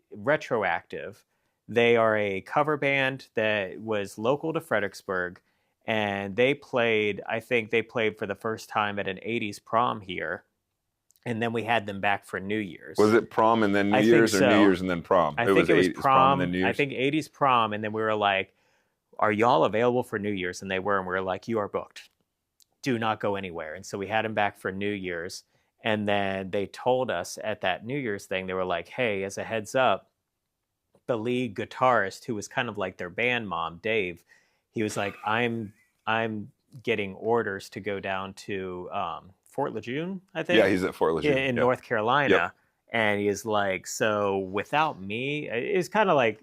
Retroactive. They are a cover band that was local to Fredericksburg, and I think they played for the first time at an 80s prom here. And then we had them back for New Year's. Was it prom and then New Year's, or New Year's and then prom? I think it was prom and then New Year's. I think 80s prom, and then we were like, are y'all available for New Year's? And they were, and we were like, you are booked. Do not go anywhere. And so we had him back for New Year's. And then they told us at that New Year's thing, they were like, hey, as a heads up, the lead guitarist, who was kind of like their band mom, Dave, he was like, I'm getting orders to go down to Fort Lejeune, I think. Yeah, he's at Fort Lejeune. In North Carolina. Yep. And he's like, so without me, it's kind of like,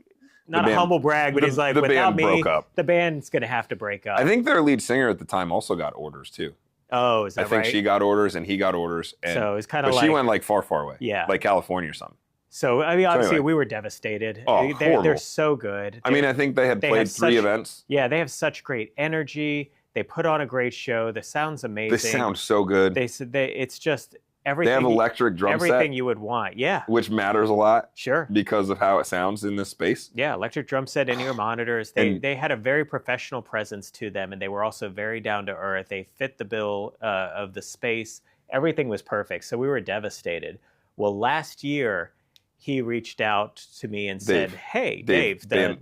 not a humble brag, but he's like, without me, the band's going to have to break up. I think their lead singer at the time also got orders too. Oh, is that right? I think she got orders and he got orders. So it's kind of like... But she went like far away. Yeah. Like California or something. So, I mean, obviously we were devastated. Oh, they're so good. I mean, I think they had played 3 events. Yeah, they have such great energy. They put on a great show. The sound's amazing. They sound so good. It's just... Everything, they have electric drum set. Everything you would want, yeah. Which matters a lot. Sure. Because of how it sounds in this space. Yeah, electric drum set, in-ear monitors. They had a very professional presence to them, and they were also very down to earth. They fit the bill of the space. Everything was perfect, so we were devastated. Well, last year, he reached out to me and said, hey, Dave, the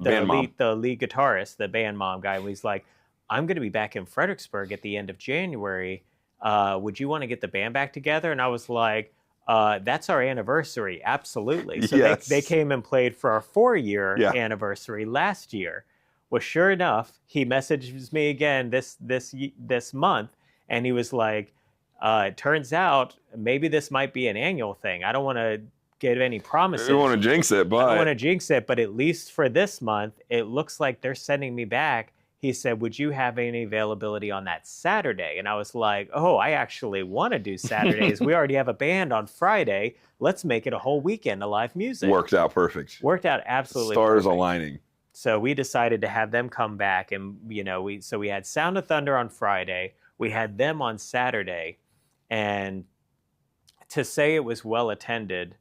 lead guitarist, the band mom guy, he's like, I'm going to be back in Fredericksburg at the end of January. Would you want to get the band back together? And I was like, that's our anniversary. Absolutely. So Yes. they came and played for our 4-year Yeah. anniversary last year. Well, sure enough, he messages me again this month, and he was like, it turns out maybe this might be an annual thing. I don't want to give any promises. I don't want to jinx it, but I don't want to jinx it, but at least for this month, it looks like they're sending me back. He said, would you have any availability on that Saturday? And I was like, oh, I actually want to do Saturdays. We already have a band on Friday. Let's make it a whole weekend of live music. Worked out perfect. Worked out absolutely Stars perfect. aligning. So we decided to have them come back, and we had Sound of Thunder on Friday. We had them on Saturday, and to say it was well attended.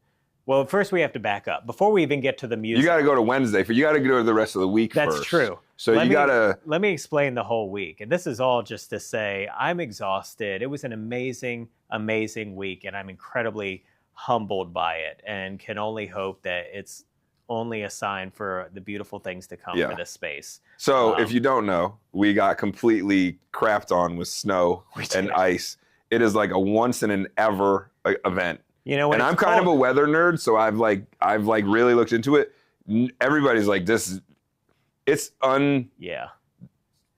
Well, first we have to back up before we even get to the music. You got to go to Wednesday. You got to go to the rest of the week first. That's true. So let me explain the whole week, and this is all just to say I'm exhausted. It was an amazing, amazing week, and I'm incredibly humbled by it, and can only hope that it's only a sign for the beautiful things to come for this space. So if you don't know, we got completely crapped on with snow and ice. It is like a once in an ever event. You know, and I'm kind of a weather nerd, so I've really looked into it. Everybody's like,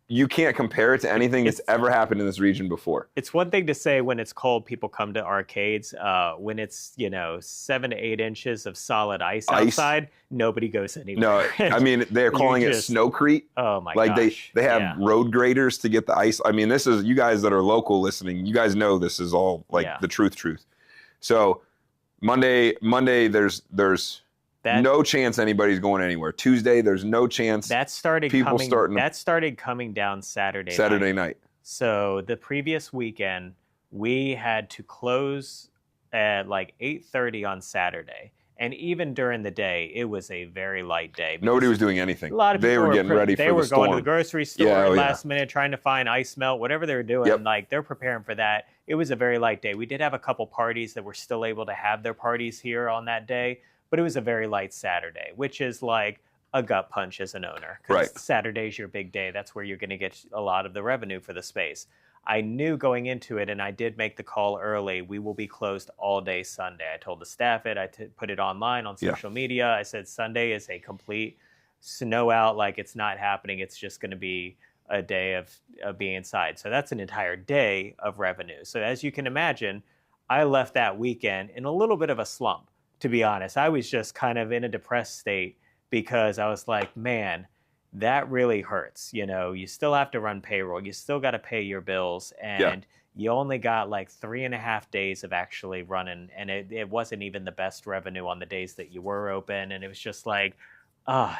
you can't compare it to anything that's ever happened in this region before. It's one thing to say when it's cold, people come to arcades. When it's 7 to 8 inches of solid ice outside, nobody goes anywhere. No, I mean they're calling it snowcrete. Oh my gosh! Like they have road graders to get the ice. I mean, this is, you guys that are local listening, you guys know this is all like the truth. So Monday there's no chance anybody's going anywhere. Tuesday, there's no chance. That started coming down Saturday night. So the previous weekend, we had to close at like 8:30 on Saturday. And even during the day, it was a very light day. Nobody was doing anything. A lot of people they were getting ready for the storm. They were going to the grocery store last minute, trying to find ice melt, whatever they were doing. Like, they're preparing for that. It was a very light day. We did have a couple parties that were still able to have their parties here on that day. But it was a very light Saturday, which is like a gut punch as an owner. Because Saturday's your big day. That's where you're going to get a lot of the revenue for the space. I knew going into it, and I did make the call early, we will be closed all day Sunday. I told the staff it. I put it online on social media. I said Sunday is a complete snow out, like it's not happening. It's just going to be a day of being inside. So that's an entire day of revenue. So as you can imagine, I left that weekend in a little bit of a slump. To be honest, I was just kind of in a depressed state because I was like, man, that really hurts. You still have to run payroll. You still got to pay your bills. And you only got like 3.5 days of actually running. And it wasn't even the best revenue on the days that you were open. And it was just like,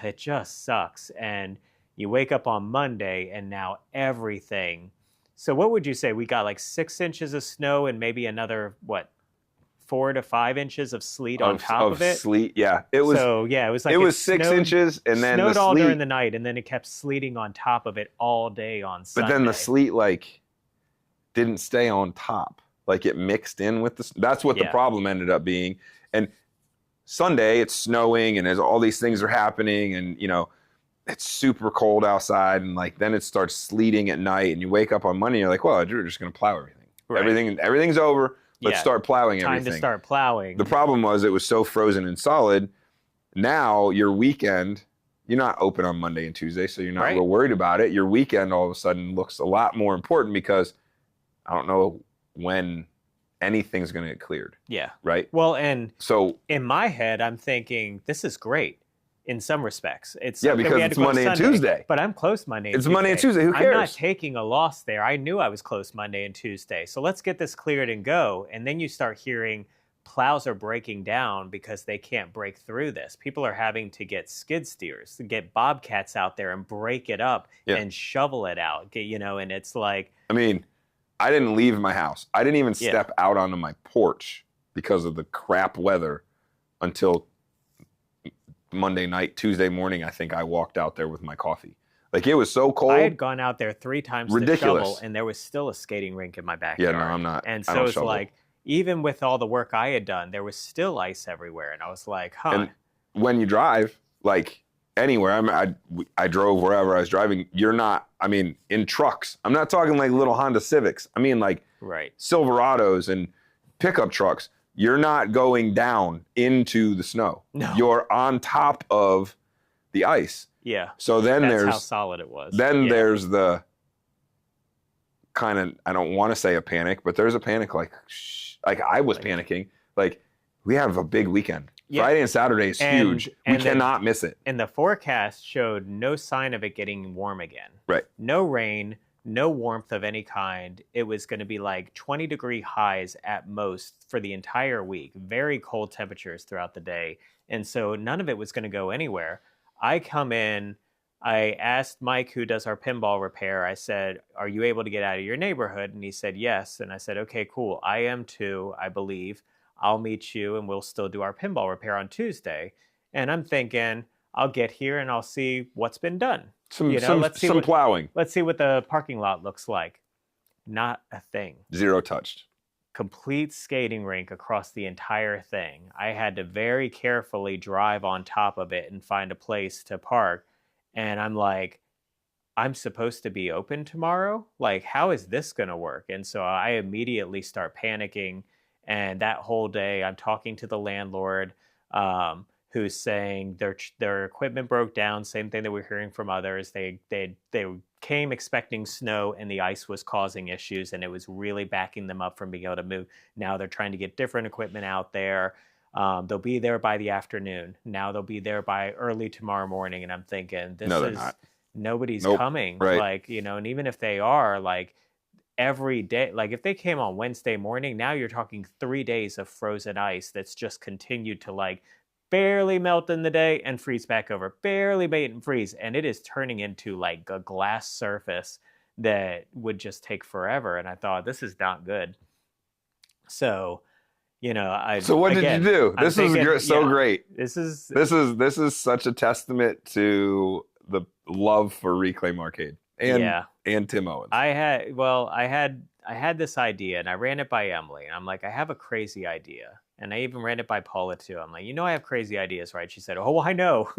it just sucks. And you wake up on Monday and now everything. So what would you say? We got like 6 inches of snow and maybe another, 4 to 5 inches of sleet on top of it. Sleet, yeah. It was 6 inches, and then snowed all during the night, and then it kept sleeting on top of it all day on Sunday. But then the sleet didn't stay on top, like it mixed in with the. That's what the problem ended up being. And Sunday, it's snowing, and all these things are happening, and it's super cold outside, and then it starts sleeting at night, and you wake up on Monday, and you're like, well, you're just gonna plow everything. Right. Everything's over. Let's start plowing everything. Time to start plowing. The problem was it was so frozen and solid. Now your weekend, you're not open on Monday and Tuesday, so you're not real worried about it. Your weekend all of a sudden looks a lot more important because I don't know when anything's going to get cleared. Yeah. Right? Well, and so in my head, I'm thinking this is great. In some respects, it's because it's Monday and Tuesday. But I'm closed Monday and Tuesday. It's Monday and Tuesday. Who cares? I'm not taking a loss there. I knew I was closed Monday and Tuesday. So let's get this cleared and go. And then you start hearing plows are breaking down because they can't break through this. People are having to get skid steers, to get bobcats out there and break it up and shovel it out. And it's like, I mean, I didn't leave my house. I didn't even step out onto my porch because of the crap weather until Monday night. Tuesday morning, I think I walked out there with my coffee. Like, it was so cold. I had gone out there 3 times to shovel, and there was still a skating rink in my backyard. Yeah, no, I'm not. And so it's like, even with all the work I had done, there was still ice everywhere. And I was like, And when you drive, anywhere. I drove wherever I was driving. You're not, I mean, in trucks. I'm not talking like little Honda Civics. I mean like Silverados and pickup trucks. You're not going down into the snow. No. You're on top of the ice. Yeah. So then that's how solid it was. Then there's the kind of, I don't want to say a panic, but there's a panic like I was panicking. Like, we have a big weekend. Yeah. Friday and Saturday is huge. We cannot miss it. And the forecast showed no sign of it getting warm again. Right. No rain, no warmth of any kind. It was going to be like 20-degree highs at most for the entire week. Very cold temperatures throughout the day. And so none of it was going to go anywhere. I come in, I asked Mike, who does our pinball repair, I said, are you able to get out of your neighborhood? And he said, yes. And I said, okay, cool. I am too, I believe. I'll meet you and we'll still do our pinball repair on Tuesday. And I'm thinking, I'll get here and I'll see what's been done. Some plowing. Let's see what the parking lot looks like. Not a thing. Zero touched. Complete skating rink across the entire thing. I had to very carefully drive on top of it and find a place to park. And I'm like, I'm supposed to be open tomorrow? Like, how is this going to work? And so I immediately start panicking. And that whole day, I'm talking to the landlord, who's saying their equipment broke down. Same thing that we're hearing from others. They came expecting snow, and the ice was causing issues, and it was really backing them up from being able to move. Now they're trying to get different equipment out there. They'll be there by the afternoon. Now they'll be there by early tomorrow morning. And I'm thinking, nobody's coming. Right. Like, and even if they are, like, every day, like if they came on Wednesday morning, now you're talking 3 days of frozen ice that's just continued to like barely melt in the day and freeze back over, barely melt and freeze. And it is turning into like a glass surface that would just take forever. And I thought, this is not good. So, So what did you do? This is great. This is such a testament to the love for Reclaim Arcade. And Tim Owens. I had this idea, and I ran it by Emily, and I'm like, I have a crazy idea. And I even ran it by Paula too. I'm like, I have crazy ideas, right? She said, oh, I know.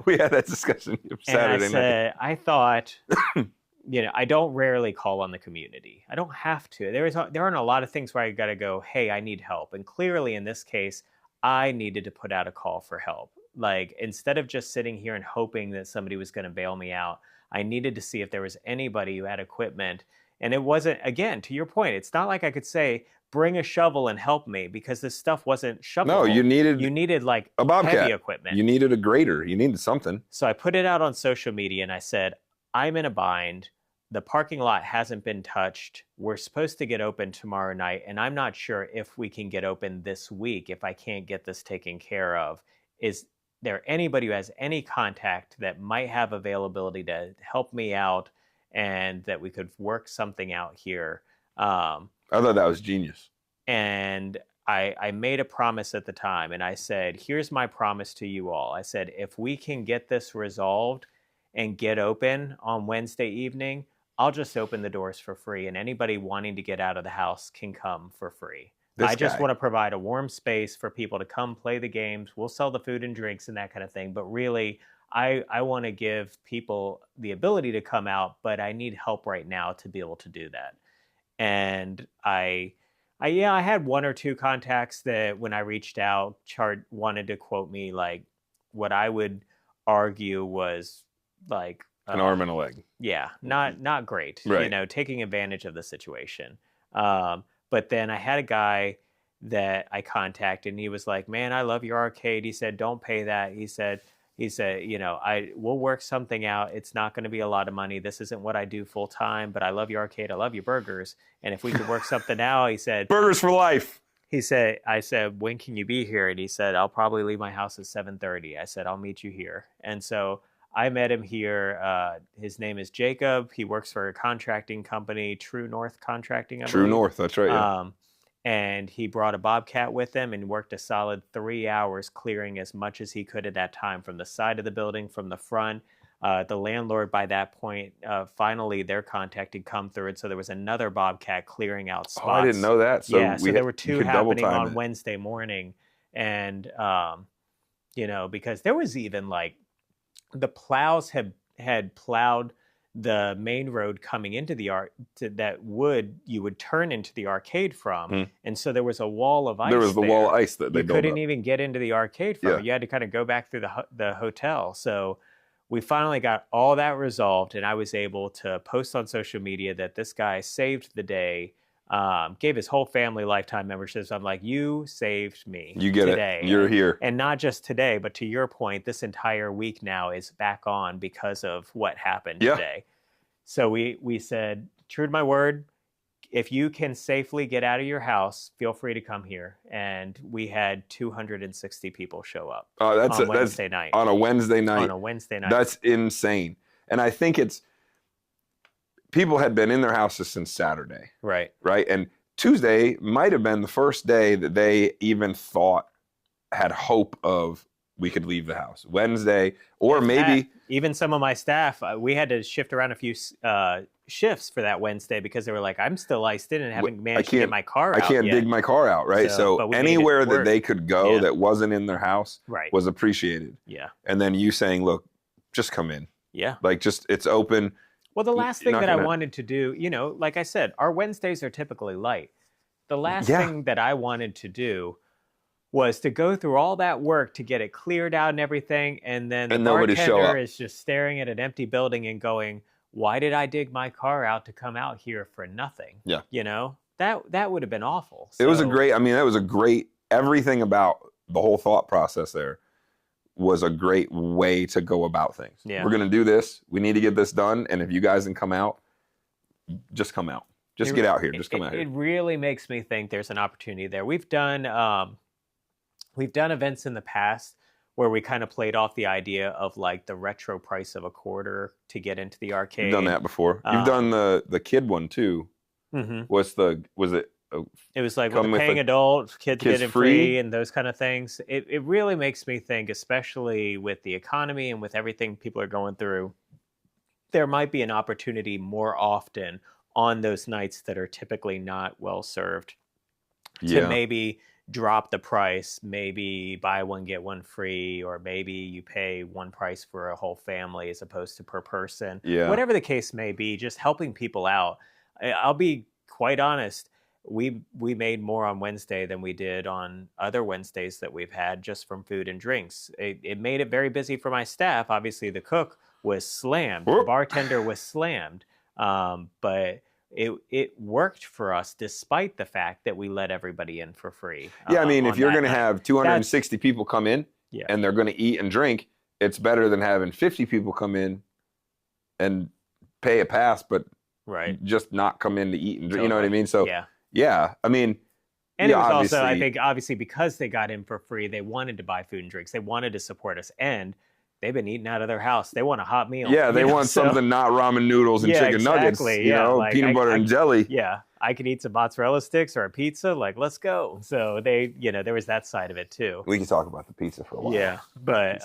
We had that discussion Saturday night. I thought, I don't rarely call on the community. I don't have to. There aren't a lot of things where I got to go, hey, I need help. And clearly in this case, I needed to put out a call for help. Like, instead of just sitting here and hoping that somebody was going to bail me out, I needed to see if there was anybody who had equipment. And it wasn't, again, to your point, it's not like I could say, bring a shovel and help me, because this stuff wasn't shovelable. No, you needed like a bobcat. Heavy equipment. You needed a grader. You needed something. So I put it out on social media and I said, I'm in a bind. The parking lot hasn't been touched. We're supposed to get open tomorrow night. And I'm not sure if we can get open this week if I can't get this taken care of. Is there anybody who has any contact that might have availability to help me out and that we could work something out here? I thought that was genius. And I made a promise at the time, and I said, here's my promise to you all. I said, if we can get this resolved and get open on Wednesday evening, I'll just open the doors for free, and anybody wanting to get out of the house can come for free. I just want to provide a warm space for people to come play the games. We'll sell the food and drinks and that kind of thing. But really, I want to give people the ability to come out, but I need help right now to be able to do that. And I had one or two contacts that when I reached out, wanted to quote me like what I would argue was like an arm and a leg. Yeah, not great. Right. Taking advantage of the situation. But then I had a guy that I contacted, and he was like, man, I love your arcade. He said, don't pay that. He said, we'll work something out. It's not going to be a lot of money. This isn't what I do full time, but I love your arcade. I love your burgers. And if we could work something out, he said, burgers for life. I said, when can you be here? And he said, I'll probably leave my house at 7:30. I said, I'll meet you here. And so I met him here. His name is Jacob. He works for a contracting company, True North Contracting. True North, that's right. Yeah. And he brought a bobcat with him and worked a solid 3 hours clearing as much as he could at that time from the side of the building, from the front. The landlord, by that point, finally their contact had come through, and so there was another bobcat clearing out spots. Oh, I didn't know that. So so there were two happening on Wednesday morning, and because there was even like the plows had plowed the main road coming into the you would turn into the arcade from, and so there was a wall of ice. There was the wall of ice that they built up. You couldn't even get into the arcade from it. You had to kind of go back through the hotel. So we finally got all that resolved, and I was able to post on social media that this guy saved the day. Gave his whole family lifetime memberships. I'm like, you saved me. You get today. It. You're here. And not just today, but to your point, this entire week now is back on because of what happened today. So we said, true to my word, if you can safely get out of your house, feel free to come here. And we had 260 people show up on Wednesday night. On a Wednesday night. On a Wednesday night. That's insane. And I think people had been in their houses since Saturday. Right. Right. And Tuesday might have been the first day that they even had hope of we could leave the house. Wednesday, or maybe even some of my staff, we had to shift around a few shifts for that Wednesday because they were like, I'm still iced in and haven't managed to get my car out. I can't dig my car out. Right. So anywhere that they could go that wasn't in their house was appreciated. Yeah. And then you saying, look, just come in. Yeah. Like it's open. Well, the last thing that I wanted to do, like I said, our Wednesdays are typically light. The last thing that I wanted to do was to go through all that work to get it cleared out and everything, and then the bartender is just staring at an empty building and going, why did I dig my car out to come out here for nothing? Yeah. That would have been awful. So, that was a great, everything about the whole thought process there was a great way to go about things. Yeah. We're going to do this. We need to get this done. And if you guys can come out, just come out. Just get out here. Just come out here. It really makes me think there's an opportunity there. We've done events in the past where we kind of played off the idea of like the retro price of a quarter to get into the arcade. You've done that before. You've done the kid one too. Mm-hmm. It was like with a paying adult, kids get it free and those kind of things. It really makes me think, especially with the economy and with everything people are going through, there might be an opportunity more often on those nights that are typically not well served to maybe drop the price, maybe buy one, get one free, or maybe you pay one price for a whole family as opposed to per person. Yeah. Whatever the case may be, just helping people out. I'll be quite honest. We made more on Wednesday than we did on other Wednesdays that we've had just from food and drinks. It made it very busy for my staff. Obviously, the cook was slammed. The bartender was slammed. But it worked for us despite the fact that we let everybody in for free. Yeah, I mean, if you're going to have 260 people come in and they're going to eat and drink, it's better than having 50 people come in and pay a pass, but just not come in to eat and drink. You know what I mean? So yeah, I mean, and it was also, I think, obviously because they got in for free, they wanted to buy food and drinks. They wanted to support us, and they've been eating out of their house. They want a hot meal. Yeah, they want something, not ramen noodles and chicken nuggets. Like, peanut butter and jelly. Yeah, I could eat some mozzarella sticks or a pizza. Like, let's go. So they, there was that side of it too. We can talk about the pizza for a while. Yeah, but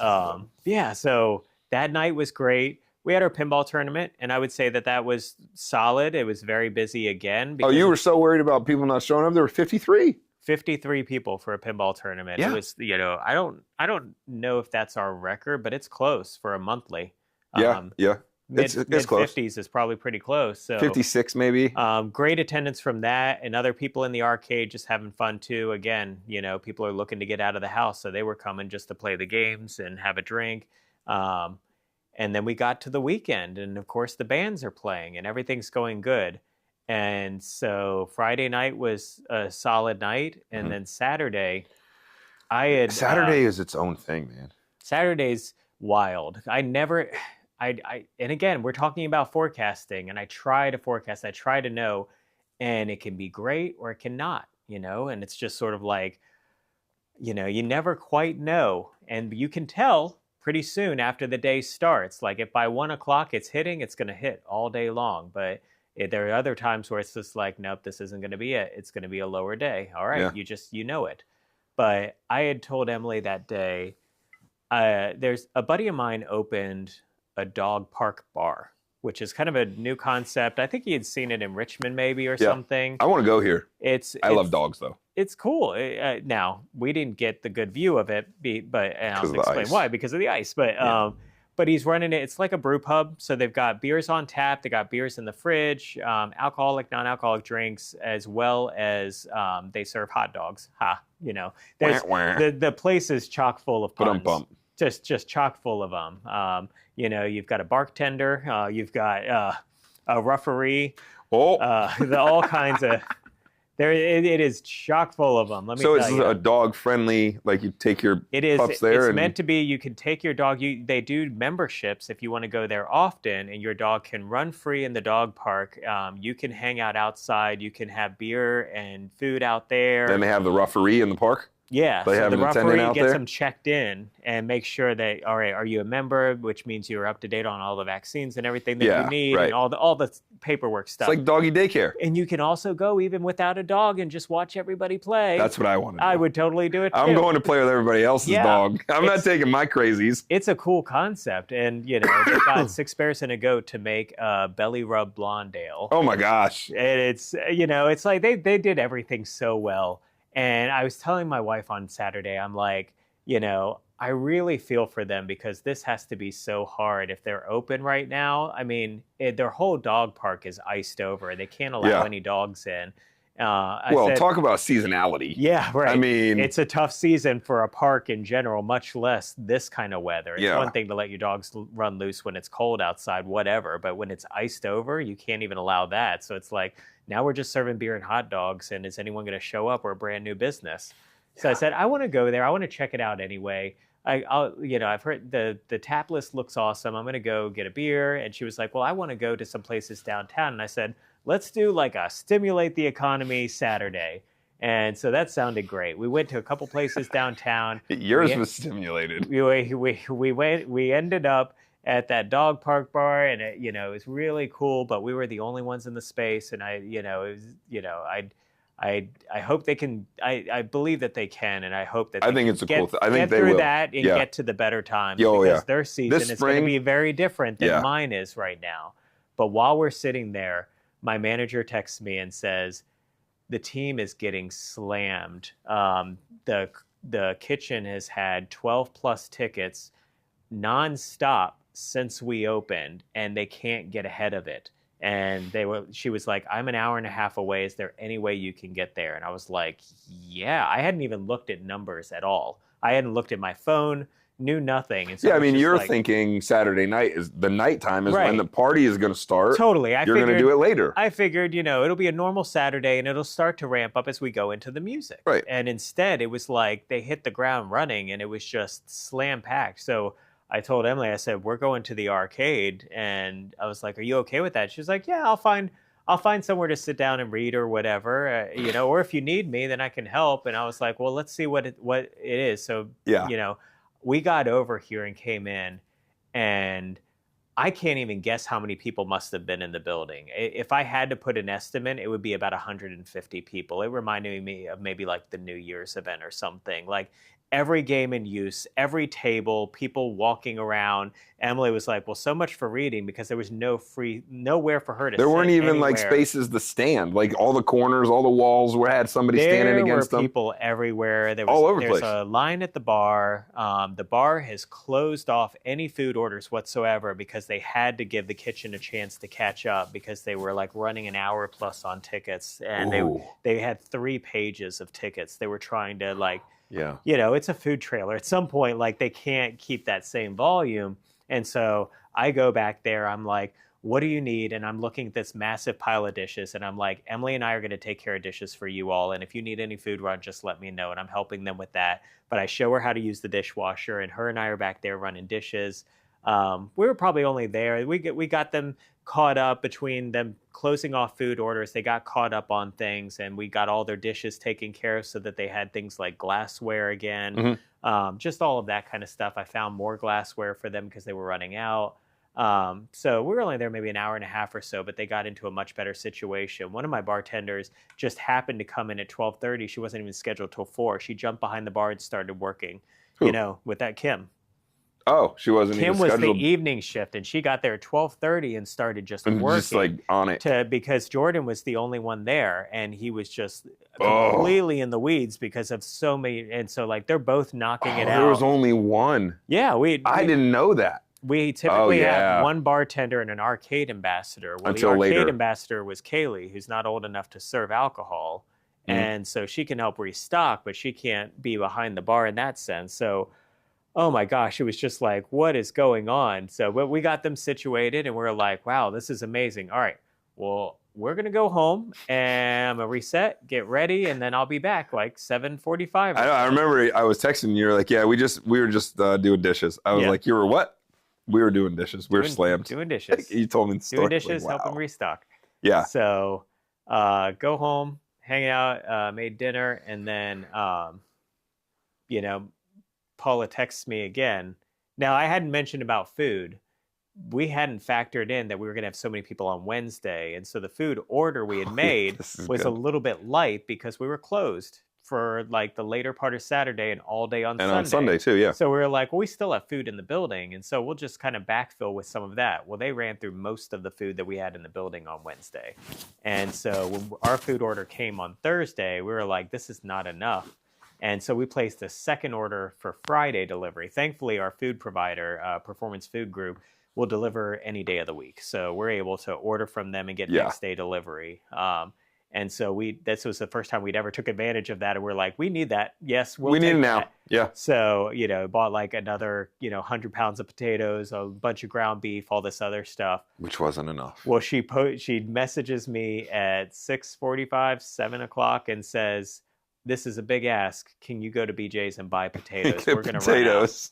so that night was great. We had our pinball tournament, and I would say that was solid. It was very busy again. Oh, you were so worried about people not showing up? There were 53. 53 people for a pinball tournament. Yeah. It was, I don't know if that's our record, but it's close for a monthly. Yeah. Mid close. 50s is probably pretty close. So 56 maybe. Great attendance from that, and other people in the arcade just having fun too. Again, people are looking to get out of the house, so they were coming just to play the games and have a drink. And then we got to the weekend, and of course the bands are playing, and everything's going good. And so Friday night was a solid night, and then Saturday, Saturday is its own thing, man. Saturday's wild. And again, we're talking about forecasting, and I try to forecast, I try to know, and it can be great or it cannot, and it's just sort of like, you never quite know, and you can tell pretty soon after the day starts. Like if by 1 o'clock it's hitting, it's going to hit all day long, but there are other times where it's just like, nope, this isn't going to be it. It's going to be a lower day. All right, you know it. But I had told Emily that day, there's a buddy of mine opened a dog park bar, which is kind of a new concept. I think he had seen it in Richmond maybe or something. I want to go here. I love dogs though. It's cool. Now, we didn't get the good view of it, but and I'll explain why, because of the ice. But but he's running it. It's like a brew pub. So they've got beers on tap. They got beers in the fridge, alcoholic, non-alcoholic drinks, as well as they serve hot dogs. There's the place is chock full of puns. Just chock full of them. You've got a bartender. You've got a referee. All kinds of. It is chock full of them. Let me tell you. So it's a dog friendly, like you take your pups there. It's meant to be. You can take your dog. They do memberships if you want to go there often, and your dog can run free in the dog park. You can hang out outside. You can have beer and food out there. Then they have the referee in the park. Yeah, they have the an attendant out referee gets there? them checked in and make sure that, all right, are you a member, which means you're up to date on all the vaccines and everything that you need, and all the paperwork stuff. It's like doggy daycare. And you can also go even without a dog and just watch everybody play. That's what I want to do. I would totally do it too. I'm going to play with everybody else's dog. I'm not taking my crazies. It's a cool concept, and they've got 6 bears and a goat to make a belly rub blonde ale. Oh my gosh! And it's it's like they did everything so well. And I was telling my wife on Saturday, I'm like, I really feel for them because this has to be so hard if they're open right now. I mean, their whole dog park is iced over. They can't allow any dogs in. Talk about seasonality. Yeah, right. I mean, it's a tough season for a park in general, much less this kind of weather. It's one thing to let your dogs run loose when it's cold outside, whatever. But when it's iced over, you can't even allow that. So it's like, now we're just serving beer and hot dogs, and is anyone going to show up? We're a brand new business. So I said, I want to go there. I want to check it out anyway. I've heard the tap list looks awesome. I'm going to go get a beer. And she was like, well, I want to go to some places downtown. And I said, let's do like a stimulate the economy Saturday. And so that sounded great. We went to a couple places downtown. Yours was stimulated. We ended up at that dog park bar, and it was really cool, but we were the only ones in the space. And I hope they can. I believe that they can, and I hope that I think it's a cool thing. I think get they through will. that and get to the better times because their season is going to be very different than mine is right now. But while we're sitting there, my manager texts me and says, the team is getting slammed. The kitchen has had 12 plus tickets nonstop since we opened, and they can't get ahead of it. And she was like, I'm an hour and a half away. Is there any way you can get there? And I was like, yeah. I hadn't even looked at numbers at all. I hadn't looked at my phone, knew nothing. And so I mean, you're thinking Saturday night is the nighttime is when the party is going to start. Totally. You're going to do it later. I figured, it'll be a normal Saturday and it'll start to ramp up as we go into the music. Right. And instead, it was like they hit the ground running and it was just slam packed. So I told Emily, I said, we're going to the arcade. And I was like, are you okay with that? She was like, yeah, I'll find somewhere to sit down and read or whatever, or if you need me, then I can help. And I was like, well, let's see what it is. So, we got over here and came in, and I can't even guess how many people must have been in the building. If I had to put an estimate, it would be about 150 people. It reminded me of maybe like the New Year's event or something. Like every game in use, every table, people walking around. Emily was like, well, so much for reading, because there was nowhere for her to sit. There weren't even anywhere. Like spaces to stand. Like all the corners, all the walls had somebody standing against them. There were people everywhere. All over the place. There's a line at the bar. The bar has closed off any food orders whatsoever because they had to give the kitchen a chance to catch up because they were like running an hour plus on tickets. And they had 3 pages of tickets. They were trying to it's a food trailer. At some point, like they can't keep that same volume. And so I go back there. I'm like, what do you need? And I'm looking at this massive pile of dishes. And I'm like, Emily and I are going to take care of dishes for you all. And if you need any food run, just let me know. And I'm helping them with that. But I show her how to use the dishwasher. And her and I are back there running dishes. We were probably only there. We got them caught up between them closing off food orders. They got caught up on things, and we got all their dishes taken care of so that they had things like glassware again. Mm-hmm. Just all of that kind of stuff. I found more glassware for them because they were running out. So we were only there maybe an hour and a half or so, but they got into a much better situation. One of my bartenders just happened to come in at 12:30. She wasn't even scheduled till 4. She jumped behind the bar and started working, with that Kim. Oh, she wasn't even scheduled. Kim was the evening shift, and she got there at 12:30 and started just working. Just like on it. Because Jordan was the only one there, and he was just completely in the weeds because of so many. And so, like, they're both knocking it out. There was only one. Yeah, I didn't know that. We typically have one bartender and an arcade ambassador. Well, Until the arcade later. ambassador was Kaylee, who's not old enough to serve alcohol. And so she can help restock, but she can't be behind the bar in that sense. So, oh my gosh, it was just like, what is going on? So we got them situated and we're like, wow, this is amazing. All right, well, we're going to go home and I'm going to reset, get ready, and then I'll be back like 7:45. I remember I was texting you. You're like, yeah, we were just doing dishes. I was like, you were what? We were doing dishes. We were slammed. Doing dishes. You told me the story. Doing dishes, like, wow. helping restock. Yeah. So go home, hang out, made dinner, and then, Paula texts me again. Now, I hadn't mentioned about food. We hadn't factored in that we were going to have so many people on Wednesday. And so the food order we had made was a little bit light because we were closed for like the later part of Saturday and all day on Sunday. And on Sunday too, yeah. So we were like, well, we still have food in the building. And so we'll just kind of backfill with some of that. Well, they ran through most of the food that we had in the building on Wednesday. And so when our food order came on Thursday, we were like, this is not enough. And so we placed a second order for Friday delivery. Thankfully, our food provider, Performance Food Group, will deliver any day of the week. So we're able to order from them and get next day delivery. And so this was the first time we'd ever took advantage of that. And we're like, we need that. Yes, we need it now. Yeah. So, bought like another, 100 pounds of potatoes, a bunch of ground beef, all this other stuff. Which wasn't enough. Well, she messages me at 6:45, 7 o'clock and says, this is a big ask. Can you go to BJ's and buy potatoes? We're going to run out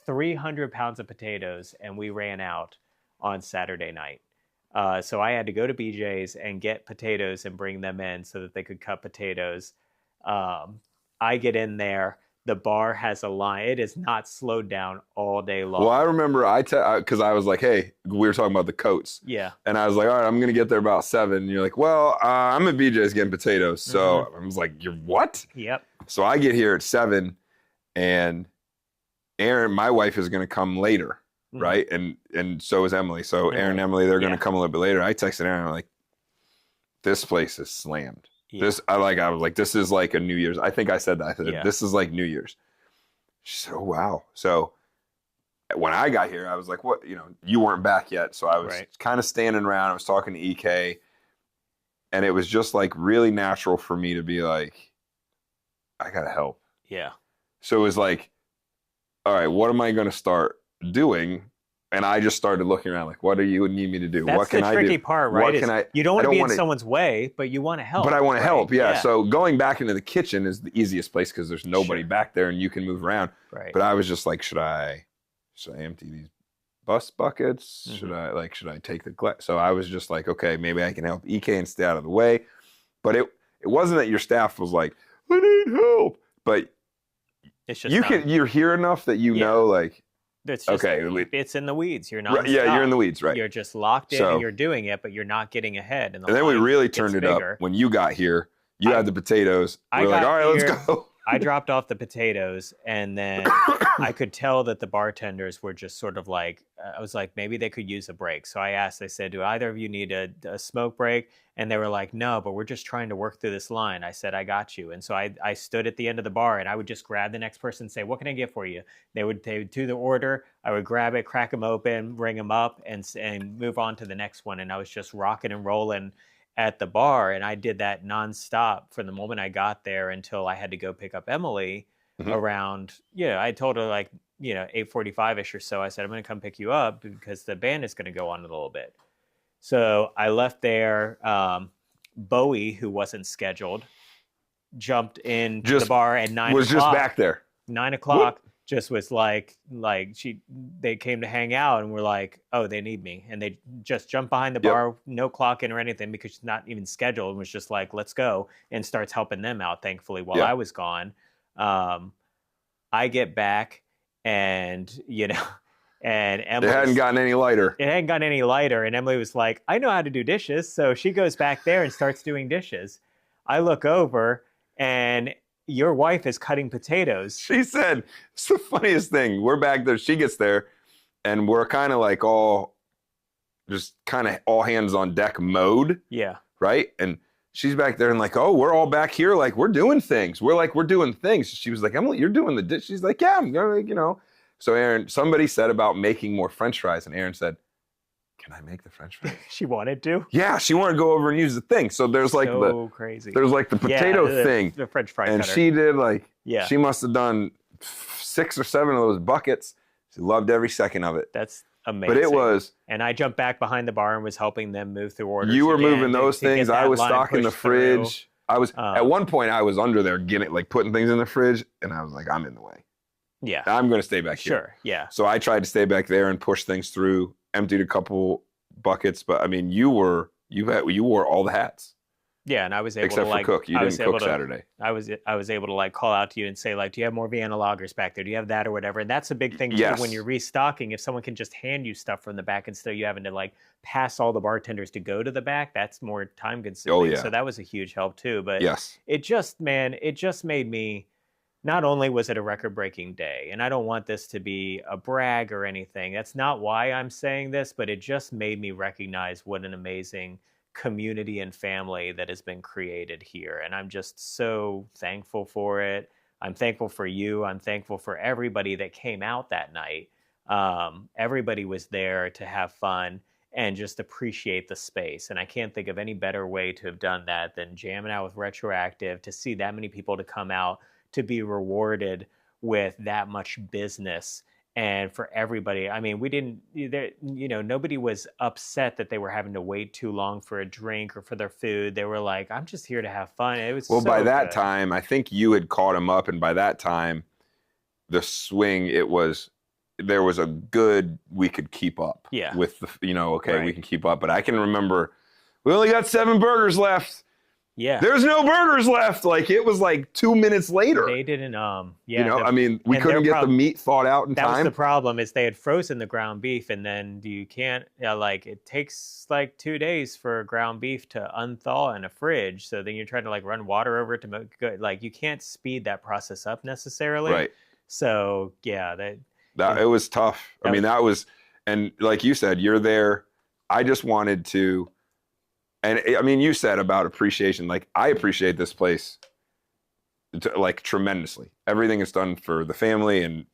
300 pounds of potatoes, and we ran out on Saturday night. So I had to go to BJ's and get potatoes and bring them in so that they could cut potatoes. I get in there. The bar has a line. It is not slowed down all day long. Well, I remember because I was like, hey, we were talking about the coats. Yeah. And I was like, all right, I'm going to get there about 7. And you're like, well, I'm at BJ's getting potatoes. So I was like, you're what? Yep. So I get here at 7 and Aaron, my wife, is going to come later. Right. And so is Emily. So Aaron and Emily, they're going to come a little bit later. I texted Aaron, I'm like, this place is slammed. Yeah. I was like, this is like a New Year's. I think I said that. I said, this is like New Year's. She said, oh, wow. So when I got here, I was like, what? You weren't back yet. So I was kind of standing around. I was talking to EK. And it was just like really natural for me to be like, I got to help. Yeah. So it was like, all right, what am I going to start doing? And I just started looking around like, what do you need me to do? That's what can I do? That's the tricky part, right? You don't want to be in someone's way, but you want to help. But I want to help, yeah. So going back into the kitchen is the easiest place because there's nobody back there and you can move around. Right. But I was just like, should I empty these bus buckets? Should I take the glass? So I was just like, okay, maybe I can help EK and stay out of the way. But it wasn't that your staff was like, I need help. But it's just you're here enough that you know, like, it's in the weeds. You're not. Yeah, you're in the weeds, right? You're just locked in and you're doing it, but you're not getting ahead. And then we really turned it up when you got here. You had the potatoes. We're like, all right, let's go. I dropped off the potatoes, and then I could tell that the bartenders were just sort of like, I was like, maybe they could use a break. So I said, do either of you need a smoke break? And they were like, no, but we're just trying to work through this line. I said, I got you. And so I stood at the end of the bar, and I would just grab the next person and say, what can I get for you? They would do the order. I would grab it, crack them open, ring them up, and move on to the next one. And I was just rocking and rolling at the bar, and I did that nonstop from the moment I got there until I had to go pick up Emily around, I told her like, 8:45-ish or so. I said, I'm going to come pick you up because the band is going to go on in a little bit. So I left there. Bowie, who wasn't scheduled, jumped into the bar at 9 o'clock. Was just back there. 9 o'clock. Just was like they came to hang out and were like, oh, they need me. And they just jumped behind the bar, no clock in or anything because she's not even scheduled, and was just like, let's go, and starts helping them out, thankfully, while I was gone. I get back and, and Emily. It hadn't gotten any lighter. It hadn't gotten any lighter. And Emily was like, I know how to do dishes. So she goes back there and starts doing dishes. I look over and your wife is cutting potatoes. She said, it's the funniest thing. We're back there. She gets there, and we're kind of like all hands on deck mode. Yeah. Right? And she's back there and like, oh, we're all back here. Like, we're doing things. We're doing things. She was like, Emily, you're doing the dish. She's like, yeah, I'm going to, So Aaron, somebody said about making more French fries, and Aaron said, "Can I make the French fries?" She wanted to. Yeah, she wanted to go over and use the thing. So there's like crazy. there's like the potato thing, the French fry and cutter. she did like Yeah. she must have done 6 or 7 of those buckets. She loved every second of it. That's amazing. But it was. And I jumped back behind the bar and was helping them move through orders. You were moving those things. I was stocking the fridge. Through. I was at one point I was under there getting like putting things in the fridge, and I was like, I'm in the way. Yeah. I'm going to stay back here. Sure. Yeah. So I tried to stay back there and push things through. Emptied a couple buckets, but I mean, you wore all the hats. Yeah, and I was able except to for like cook. You didn't cook Saturday. I was able to like call out to you and say like, do you have more Vienna lagers back there? Do you have that or whatever? And that's a big thing too Yes. when you're restocking. If someone can just hand you stuff from the back instead of you having to like pass all the bartenders to go to the back, that's more time consuming. Oh, yeah. So that was a huge help too. But yes, it just made me. Not only was it a record-breaking day, and I don't want this to be a brag or anything. That's not why I'm saying this, but it just made me recognize what an amazing community and family that has been created here. And I'm just so thankful for it. I'm thankful for you. I'm thankful for everybody that came out that night. Everybody was there to have fun and just appreciate the space. And I can't think of any better way to have done that than jamming out with Retroactive, to see that many people to come out, to be rewarded with that much business. And for everybody, I mean, nobody was upset that they were having to wait too long for a drink or for their food. They were like, I'm just here to have fun. It was by that time, I think you had caught him up. And by that time, the swing, there was a good, we could keep up. Yeah. With the, Right. We can keep up. But I can remember, we only got 7 burgers left. Yeah. There's no burgers left. Like, it was like 2 minutes later. They didn't, we couldn't get the meat thawed out in time. That was the problem, is they had frozen the ground beef, and then you can't, it takes like 2 days for ground beef to unthaw in a fridge. So then you're trying to like run water over it to make good. Like, you can't speed that process up necessarily. Right. So yeah, it was tough. And like you said, you're there. I just wanted to. And I mean, you said about appreciation. Like, I appreciate this place, like, tremendously. Everything it's done for the family, and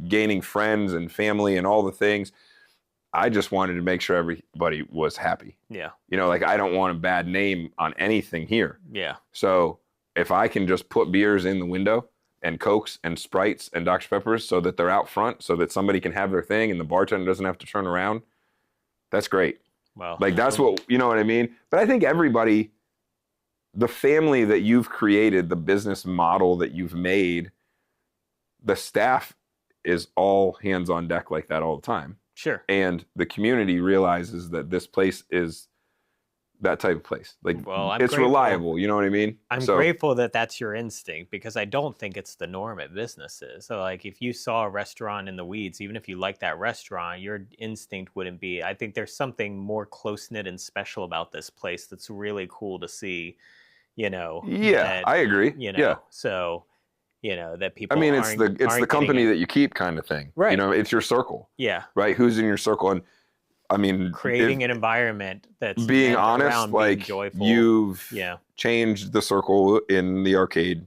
gaining friends and family and all the things. I just wanted to make sure everybody was happy. Yeah. Like, I don't want a bad name on anything here. Yeah. So if I can just put beers in the window and Cokes and Sprites and Dr. Peppers so that they're out front, so that somebody can have their thing and the bartender doesn't have to turn around, that's great. Well, like, that's what, you know what I mean? But I think everybody, the family that you've created, the business model that you've made, the staff is all hands on deck like that all the time. Sure. And the community realizes that this place is that type of place. Like, it's reliable. You know what I mean? I'm grateful that that's your instinct, because I don't think it's the norm at businesses. So like, if you saw a restaurant in the weeds, even if you like that restaurant, your instinct wouldn't be. I think there's something more close-knit and special about this place that's really cool to see, Yeah, I agree. Yeah. So, that people, I mean, it's the company that you keep kind of thing. Right. It's your circle. Yeah. Right. Who's in your circle? And I mean, creating an environment that's being honest, like, joyful. You've changed the circle in the arcade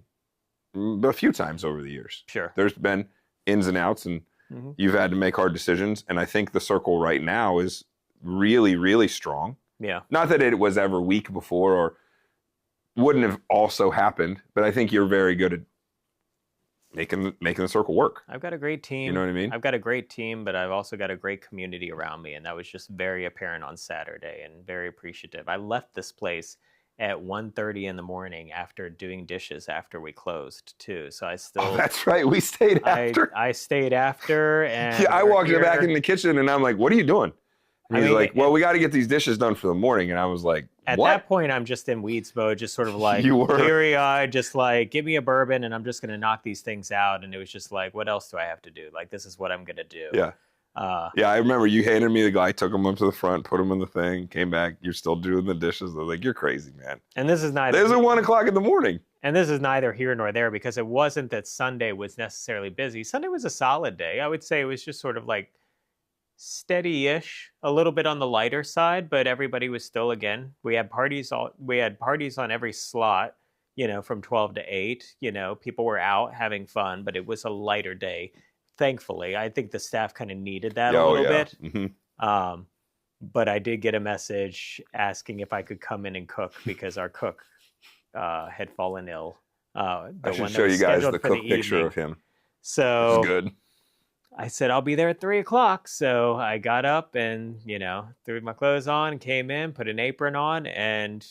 a few times over the years. Sure. There's been ins and outs, and you've had to make hard decisions. And I think the circle right now is really, really strong. Yeah. Not that it was ever weak before or wouldn't have also happened, but I think you're very good at making the circle work. I've got a great team. You know what I mean? I've got a great team, but I've also got a great community around me, and that was just very apparent on Saturday, and very appreciative. I left this place at 1:30 in the morning after doing dishes after we closed too. So I still. Oh, that's right. We stayed after. I stayed after, and I walked back in the kitchen, and I'm like, "What are you doing?" And he's like, "Well, we got to get these dishes done for the morning." And I was like, at what? that point, I'm just in weeds mode, just sort of like teary-eyed, just like, give me a bourbon and I'm just going to knock these things out. And it was just like, what else do I have to do? Like, this is what I'm going to do. Yeah. I remember you handed me the guy, took him up to the front, put him in the thing, came back. You're still doing the dishes. I was like, you're crazy, man. And this is neither. There's 1 o'clock in the morning. And this is neither here nor there, because it wasn't that Sunday was necessarily busy. Sunday was a solid day. I would say it was just sort of like steady-ish, a little bit on the lighter side, but everybody was still, again, we had parties on every slot, from 12 to 8, people were out having fun, but it was a lighter day. thankfully. I think the staff kind of needed that Yeah, a oh little yeah. bit. Mm-hmm. But I did get a message asking if I could come in and cook because our cook had fallen ill. I The should one that show was you guys scheduled the for the cook picture evening. of him. It's So good. I said, I'll be there at 3:00. So I got up and, threw my clothes on, came in, put an apron on, and,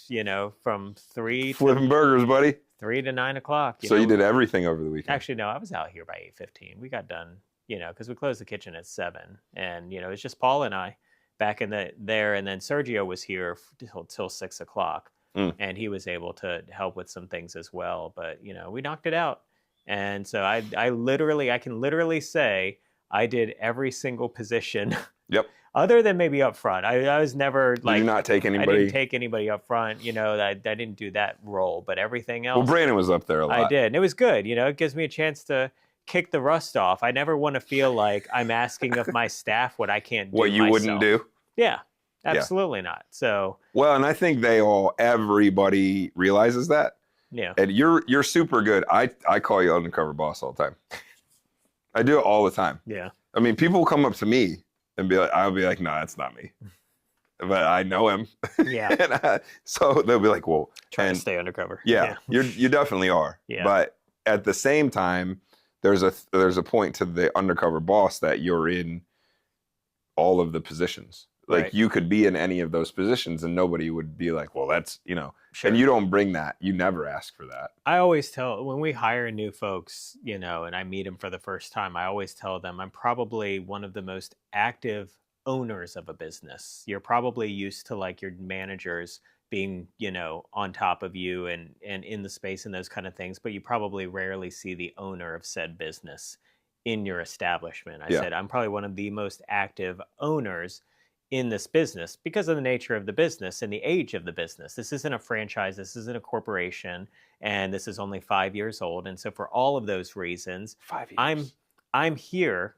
from Flipping burgers, buddy. 3 to 9 o'clock. So you did everything over the weekend? Actually, no, I was out here by 8:15. We got done, because we closed the kitchen at 7. And, it's just Paul and I back in there. And then Sergio was here till 6:00. And he was able to help with some things as well. But, we knocked it out. And so I can literally say I did every single position. Yep. Other than maybe up front. I was never like. Did you not take anybody? I didn't take anybody up front. I didn't do that role, but everything else. Well, Brandon was up there a lot. I did, and it was good. It gives me a chance to kick the rust off. I never want to feel like I'm asking of my staff what I can't do. What you wouldn't do? Yeah, absolutely not. So. Well, and I think everybody realizes that. Yeah. And you're super good. I call you undercover boss all the time. I do it all the time. Yeah. I mean, people will come up to me and I'll be like, no, that's not me. But I know him. Yeah. So they'll be like, well, trying to stay undercover. Yeah, you definitely are. Yeah. But at the same time, there's a point to the undercover boss that you're in all of the positions. Like right. You could be in any of those positions and nobody would be like, well, that's, Sure. And you don't bring that. You never ask for that. I always tell when we hire new folks, and I meet them for the first time, I always tell them I'm probably one of the most active owners of a business. You're probably used to like your managers being, on top of you and in the space and those kind of things, but you probably rarely see the owner of said business in your establishment. I said I'm probably one of the most active owners in this business because of the nature of the business and the age of the business. This isn't a franchise, this isn't a corporation, and this is only 5 years old. And so for all of those reasons, 5 years. I'm here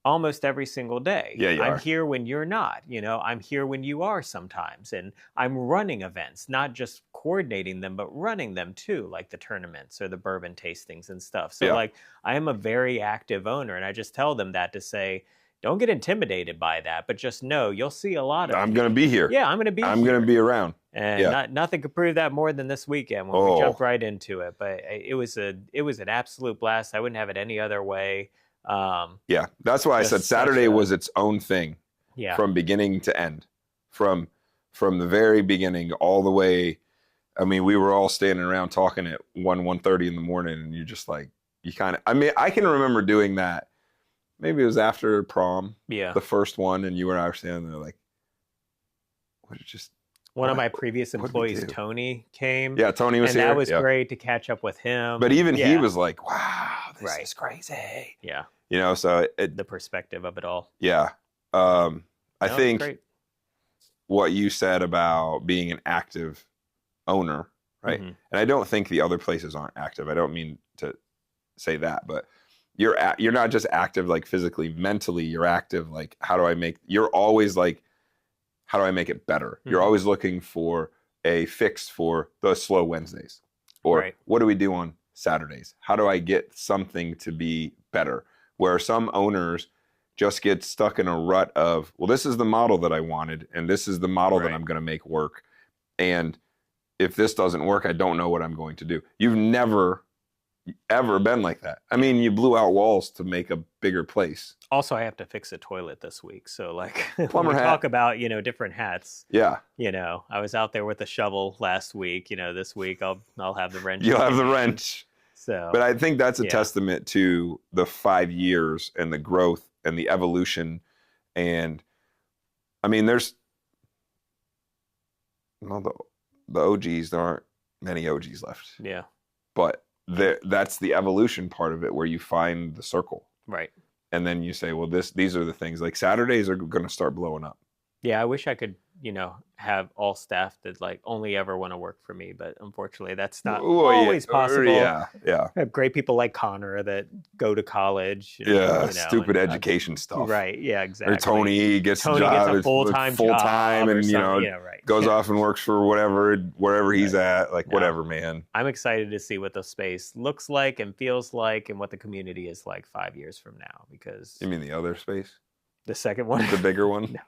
almost every single day. Yeah, you I'm are. here when you're not. I'm here when you are sometimes. And I'm running events, not just coordinating them, but running them too, like the tournaments or the bourbon tastings and stuff. So like I am a very active owner, and I just tell them that to say, don't get intimidated by that, but just know you'll see a lot of. I'm going to be here. Yeah, I'm going to be. I'm going to be around. And nothing could prove that more than this weekend when we jumped right into it. But it was an absolute blast. I wouldn't have it any other way. Yeah, that's why I said Saturday was its own thing. Yeah. From beginning to end, from the very beginning all the way. I mean, we were all standing around talking at 1:30 in the morning, and you're just like, I can remember doing that. Maybe it was after prom, the first one, and you and I were standing there like, one of my previous employees, Tony, came. Yeah, Tony was here. And that was great to catch up with him. But even he was like, wow, this is crazy. Yeah. So the perspective of it all. Yeah. I think what you said about being an active owner, right? Mm-hmm. And I don't think the other places aren't active. I don't mean to say that, but you're not just active like physically, mentally, you're active like you're always like, how do I make it better? Mm-hmm. You're always looking for a fix for the slow Wednesdays. Or what do we do on Saturdays? How do I get something to be better? Where some owners just get stuck in a rut of, well, this is the model that I wanted, and this is the model that I'm going to make work. And if this doesn't work, I don't know what I'm going to do. You've never ever been like that. I mean, you blew out walls to make a bigger place. Also, I have to fix a toilet this week. So like plumber hat. Talk about, different hats. Yeah. I was out there with a shovel last week. This week I'll have the wrench. You'll have the wrench. So, but I think that's a testament to the 5 years and the growth and the evolution. And I mean, there's the OGs, there aren't many OGs left. Yeah. But that's the evolution part of it, where you find the circle. Right. And then you say, well, these are the things. Like Saturdays are going to start blowing up. Yeah, I wish I could have all staff that like only ever want to work for me, but unfortunately that's not Well, always possible. Yeah. I have great people like Connor that go to college. Stupid education stuff. Right. Yeah, exactly. Or Tony gets a full-time job and right. goes off and works for wherever he's at. Like whatever, man. I'm excited to see what the space looks like and feels like and what the community is like 5 years from now. Because you mean the other space? The second one? The bigger one? No.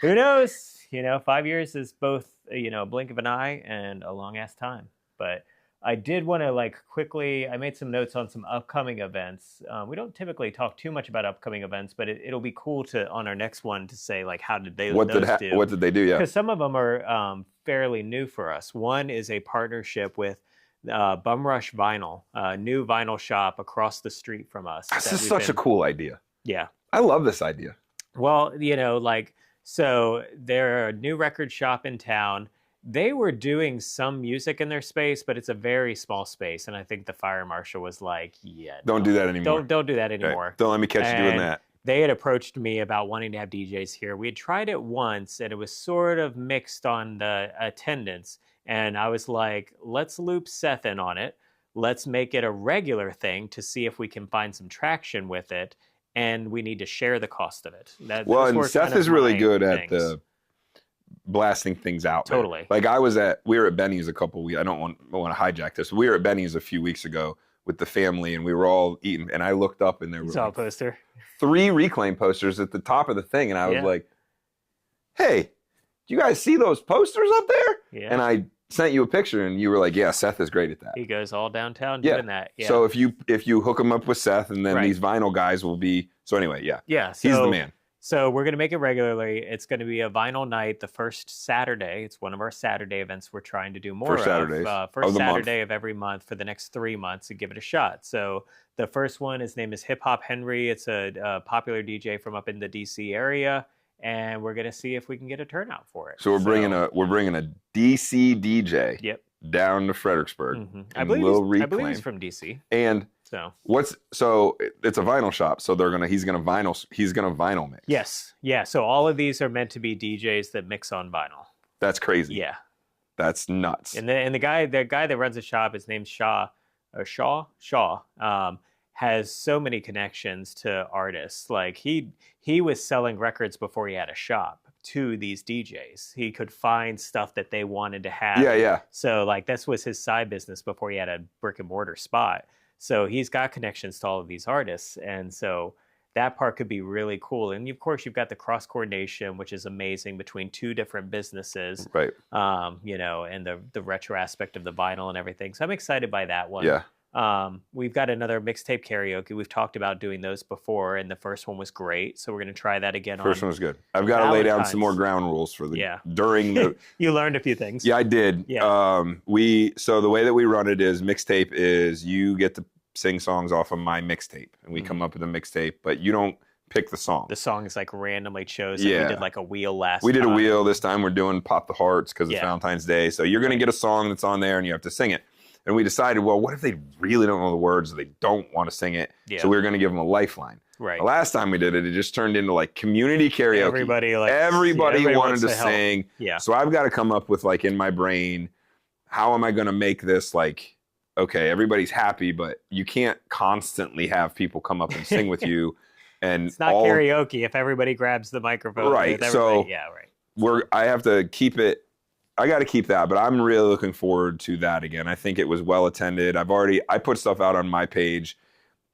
Who knows? 5 years is both, a blink of an eye and a long ass time. But I did want to quickly, I made some notes on some upcoming events. We don't typically talk too much about upcoming events, but it'll be cool on our next one to say how did they do? What did they do? Yeah. Because some of them are fairly new for us. One is a partnership with Bum Rush Vinyl, a new vinyl shop across the street from us. This is such a cool idea. Yeah. I love this idea. Well, so they're a new record shop in town. They were doing some music in their space, but it's a very small space. And I think the fire marshal was like, don't do that anymore. Don't do that anymore. Right. Don't let me catch you doing that. They had approached me about wanting to have DJs here. We had tried it once and it was sort of mixed on the attendance. And I was like, let's loop Seth in on it. Let's make it a regular thing to see if we can find some traction with it. And we need to share the cost of it. And Seth is really good at the blasting things out. Totally. Like we were at Benny's a couple weeks. I don't want to hijack this. We were at Benny's a few weeks ago with the family, and we were all eating. And I looked up, and there were a poster, 3 Reclaim posters at the top of the thing, and I was like, "Hey, do you guys see those posters up there?" Yeah. And I sent you a picture, and you were like, "Yeah, Seth is great at that. He goes all downtown doing that." Yeah. So if you hook him up with Seth, and then these vinyl guys will be. So anyway, yeah, he's the man. So we're going to make it regularly. It's going to be a vinyl night the first Saturday. It's one of our Saturday events we're trying to do more first Saturdays first Saturday of every month for the next 3 months and give it a shot. So the first one, his name is Hip Hop Henry. It's a popular DJ from up in the DC area, and we're going to see if we can get a turnout for it. So we're bringing a DC DJ. Yep. Down to Fredericksburg. Mm-hmm. I believe he's from DC. And so it's a vinyl shop. So he's gonna vinyl mix. Yes. Yeah. So all of these are meant to be DJs that mix on vinyl. That's crazy. Yeah. That's nuts. And the guy that runs the shop, his name's Shaw, has so many connections to artists. Like he was selling records before he had a shop to these DJs. He could find stuff that they wanted to have. Yeah. So this was his side business before he had a brick and mortar spot. So he's got connections to all of these artists. And so that part could be really cool. And of course you've got the cross coordination, which is amazing between 2 different businesses. Right. And the retro aspect of the vinyl and everything. So I'm excited by that one. Yeah. We've got another mixtape karaoke. We've talked about doing those before, and the first one was great. So we're going to try that again. First one was good. I've got to lay down some more ground rules for during the. You learned a few things. Yeah, I did. Yeah. So the way that we run it is mixtape is you get to sing songs off of my mixtape, and we come up with a mixtape, but you don't pick the song. The song is randomly chosen. Yeah. We did a wheel last time. We did a wheel this time. We're doing Pop the Hearts because it's Valentine's Day. So you're going to get a song that's on there, and you have to sing it. And we decided, well, what if they really don't know the words or they don't want to sing it? Yeah. So we were going to give them a lifeline. Right. The last time we did it, it just turned into community karaoke. Everybody wanted to sing. Yeah. So I've got to come up with in my brain, how am I going to make this okay, everybody's happy, but you can't constantly have people come up and sing with you. And it's not karaoke if everybody grabs the microphone. Right. So I have to keep it. I got to keep that, but I'm really looking forward to that again. I think it was well attended. I put stuff out on my page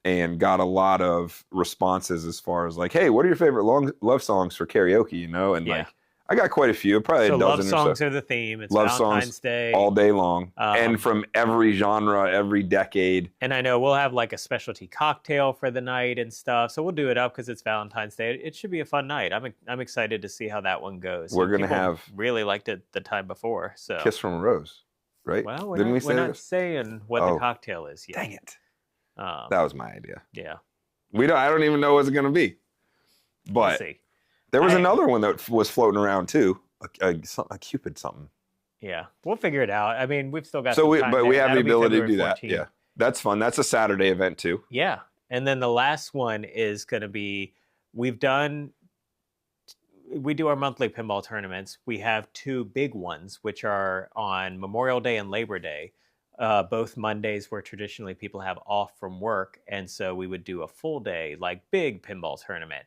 and got a lot of responses as far as hey, what are your favorite love songs for karaoke? And I got quite a few, probably a dozen love or so. songs are the theme. It's love Valentine's Day. All day long. And from every genre, every decade. And I know we'll have a specialty cocktail for the night and stuff. So we'll do it up because it's Valentine's Day. It should be a fun night. I'm excited to see how that one goes. We're going to have... really liked it the time before. So Kiss from a Rose, right? Well, we're not saying what the cocktail is yet. Dang it. That was my idea. Yeah. I don't even know what it's going to be. But... We'll see. There was another one that was floating around too, a Cupid something. Yeah, we'll figure it out. I mean, we've still got. But we have the ability to do that. Yeah, that's fun. That's a Saturday event too. Yeah, and then the last one is going to be. We've done we do our monthly pinball tournaments. We have 2 big ones, which are on Memorial Day and Labor Day, both Mondays where traditionally people have off from work. And so we would do a full day, like big pinball tournament.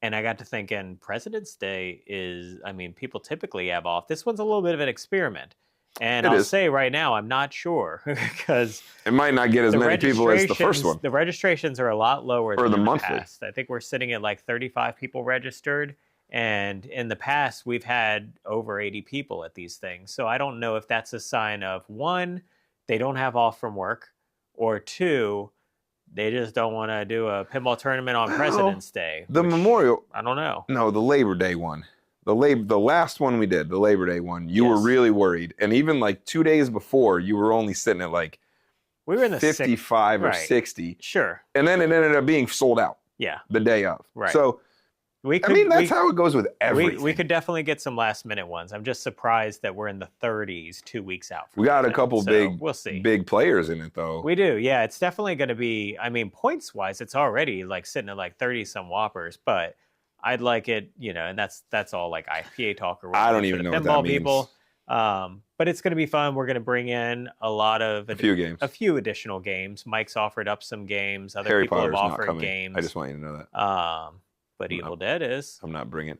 And I got to thinking, President's Day is, I mean, people typically have off. This one's a little bit of an experiment. And I'll say right now, I'm not sure because it might not get as many people as the first one. The registrations are a lot lower than the in monthly. The past. I think we're sitting at like 35 people registered. And in the past, we've had over 80 people at these things. So I don't know if that's a sign of, 1, they don't have off from work, or 2, they just don't want to do a pinball tournament on President's Day. The Memorial. I don't know. No, the Labor Day one. The last one we did, the Labor Day one, you were really worried. And even like 2 days before, you were only sitting at like we were in the 55 or 60. Sure. And then it ended up being sold out. Yeah. The day of. Right. So, that's how it goes with everything. We could definitely get some last minute ones. I'm just surprised that we're in the 30s 2 weeks out. We got a couple we'll see. Big players in it, though. We do. Yeah, it's definitely going to be, I mean, points wise, it's already like sitting at like 30 some whoppers, but I'd like it, and that's all like IPA talk or I don't even know what that means. People. But it's going to be fun. We're going to bring in a few additional games. Mike's offered up some games. Other Harry people Potter's have offered not coming. games. I just want you to know that. But Evil Dead is. I'm not bringing.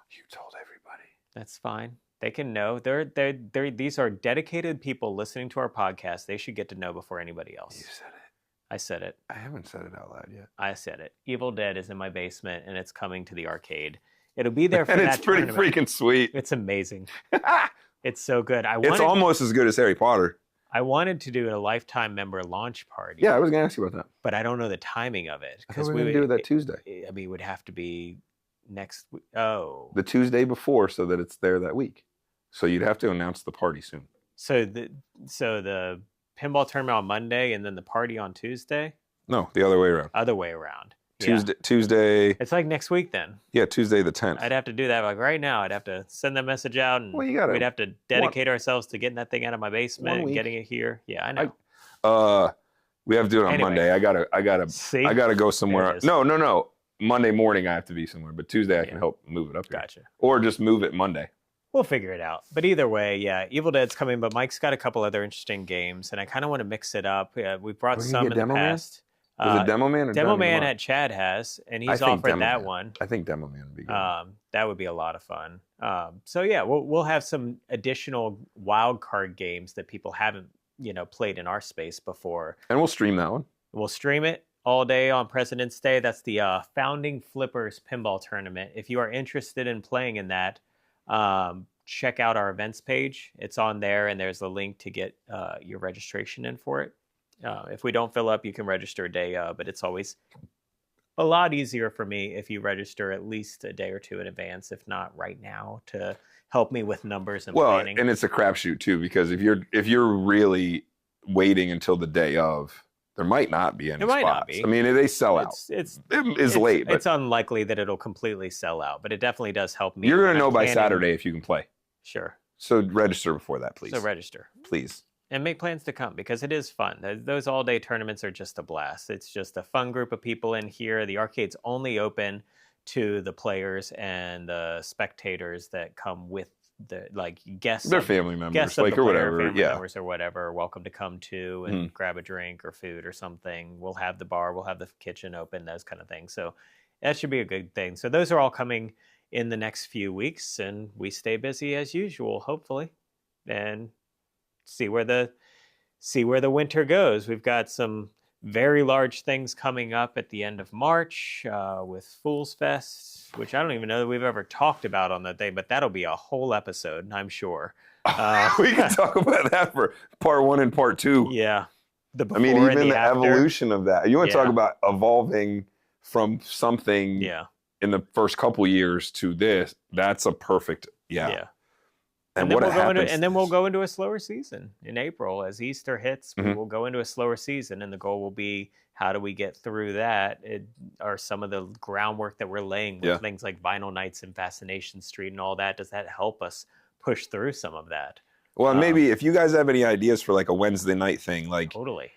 You told everybody. That's fine. They can know. These are dedicated people listening to our podcast. They should get to know before anybody else. You said it. I said it. I haven't said it out loud yet. I said it. Evil Dead is in my basement, and it's coming to the arcade. It'll be there for and that it's pretty tournament. Freaking sweet. It's amazing. It's so good. It's almost as good as Harry Potter. I wanted to do a lifetime member launch party. Yeah, I was going to ask you about that. But I don't know the timing of it. Because we would do it that Tuesday. I mean, it would have to be next week. Oh. The Tuesday before so that it's there that week. So you'd have to announce the party soon. So the pinball tournament on Monday and then the party on Tuesday? No, the other way around. Other way around. Tuesday. It's like next week then. Yeah, Tuesday the 10th. I'd have to do that. Like right now, I'd have to send that message out, and we'd have to dedicate ourselves to getting that thing out of my basement and getting it here. Yeah, I know. We have to do it on Monday. I gotta go somewhere. No. Monday morning I have to be somewhere, but Tuesday I can help move it up here. Gotcha. Or just move it Monday. We'll figure it out. But either way, yeah, Evil Dead's coming, but Mike's got a couple other interesting games, and I kind of want to mix it up. We brought some in the past. Was it Demo Man or Demo Man at Chad has, and he's offered that one. I think Demo Man would be good. That would be a lot of fun. So yeah, we'll have some additional wild card games that people haven't, played in our space before. And we'll stream that one. We'll stream it all day on President's Day. That's the Founding Flippers Pinball Tournament. If you are interested in playing in that, check out our events page. It's on there, and there's a link to get your registration in for it. If we don't fill up, you can register a day, but it's always a lot easier for me if you register at least a day or two in advance, if not right now, to help me with numbers and planning. And it's a crapshoot too, because if you're really waiting until the day of, there might not be any spots. Might not be. I mean, they sell out. It's late. But it's unlikely that it'll completely sell out, but it definitely does help me. You're going to know by Saturday if you can play. Sure. So register before that, please. So register. Please. And make plans to come, because it is fun. Those all-day tournaments are just a blast. It's just a fun group of people in here. The arcade's only open to the players and the spectators that come with the guests. Their family members, or whatever. Family members or whatever are welcome to come to and grab a drink or food or something. We'll have the bar, we'll have the kitchen open, those kind of things. So that should be a good thing. So those are all coming in the next few weeks, and we stay busy as usual, hopefully, and see where the winter goes. We've got some very large things coming up at the end of March with Fool's Fest, which I don't even know that we've ever talked about on that day, but that'll be a whole episode, I'm sure. We can talk about that for part 1 and part 2. Yeah. Even the evolution of that. You want to talk about evolving from something in the first couple years to this. That's a perfect, And then we'll go into a slower season in April. As Easter hits, we will go into a slower season, and the goal will be, how do we get through that? Are some of the groundwork that we're laying with things like Vinyl Nights and Fascination Street and all that, does that help us push through some of that? Well, maybe if you guys have any ideas for like a Wednesday night thing, like totally,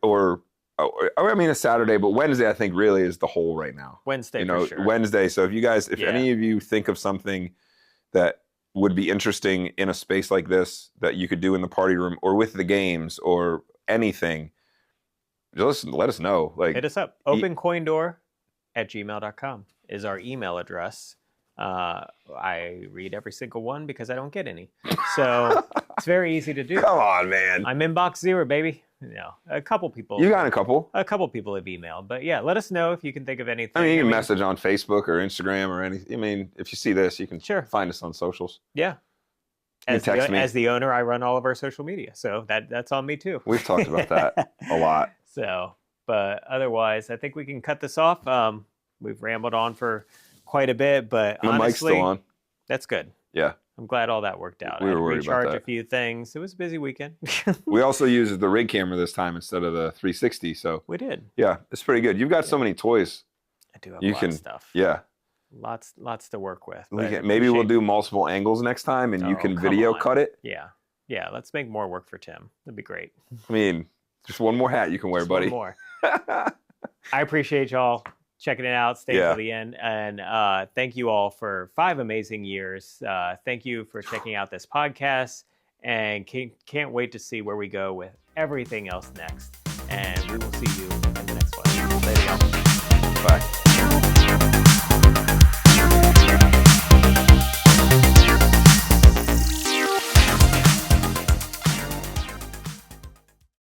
or Oh, I mean, a Saturday, but Wednesday, I think, really is the whole right now. Wednesday, for sure. Wednesday. So if any of you think of something that would be interesting in a space like this that you could do in the party room or with the games anything, just let us know. Like, hit us up. opencoindoor@gmail.com is our email address. I read every single one because I don't get any. So it's very easy to do. Come on, man. I'm inbox 0, baby. A couple people. You got a couple. A couple people have emailed. But yeah, let us know if you can think of anything. I mean, you can message on Facebook or Instagram or anything. I mean, if you see this, you can find us on socials. Yeah. As the owner, I run all of our social media. So that's on me too. We've talked about that a lot. So, but otherwise, I think we can cut this off. We've rambled on for quite a bit, but the honestly, mic's still on. That's good. Yeah. I'm glad all that worked out. We were worried about that. Recharge a few things. It was a busy weekend. We also used the rig camera this time instead of the 360. So we did. Yeah, it's pretty good. You've got so many toys. I do have a lot of stuff. Yeah. Lots to work with. Maybe we'll do multiple angles next time, and you can video cut it. Yeah. Let's make more work for Tim. That'd be great. I mean, just one more hat you can wear, just buddy. One more. I appreciate y'all checking it out, staying to the end, and thank you all for 5 amazing years. Thank you for checking out this podcast, and can't wait to see where we go with everything else next. And we will see you in the next one. Later, y'all. Bye.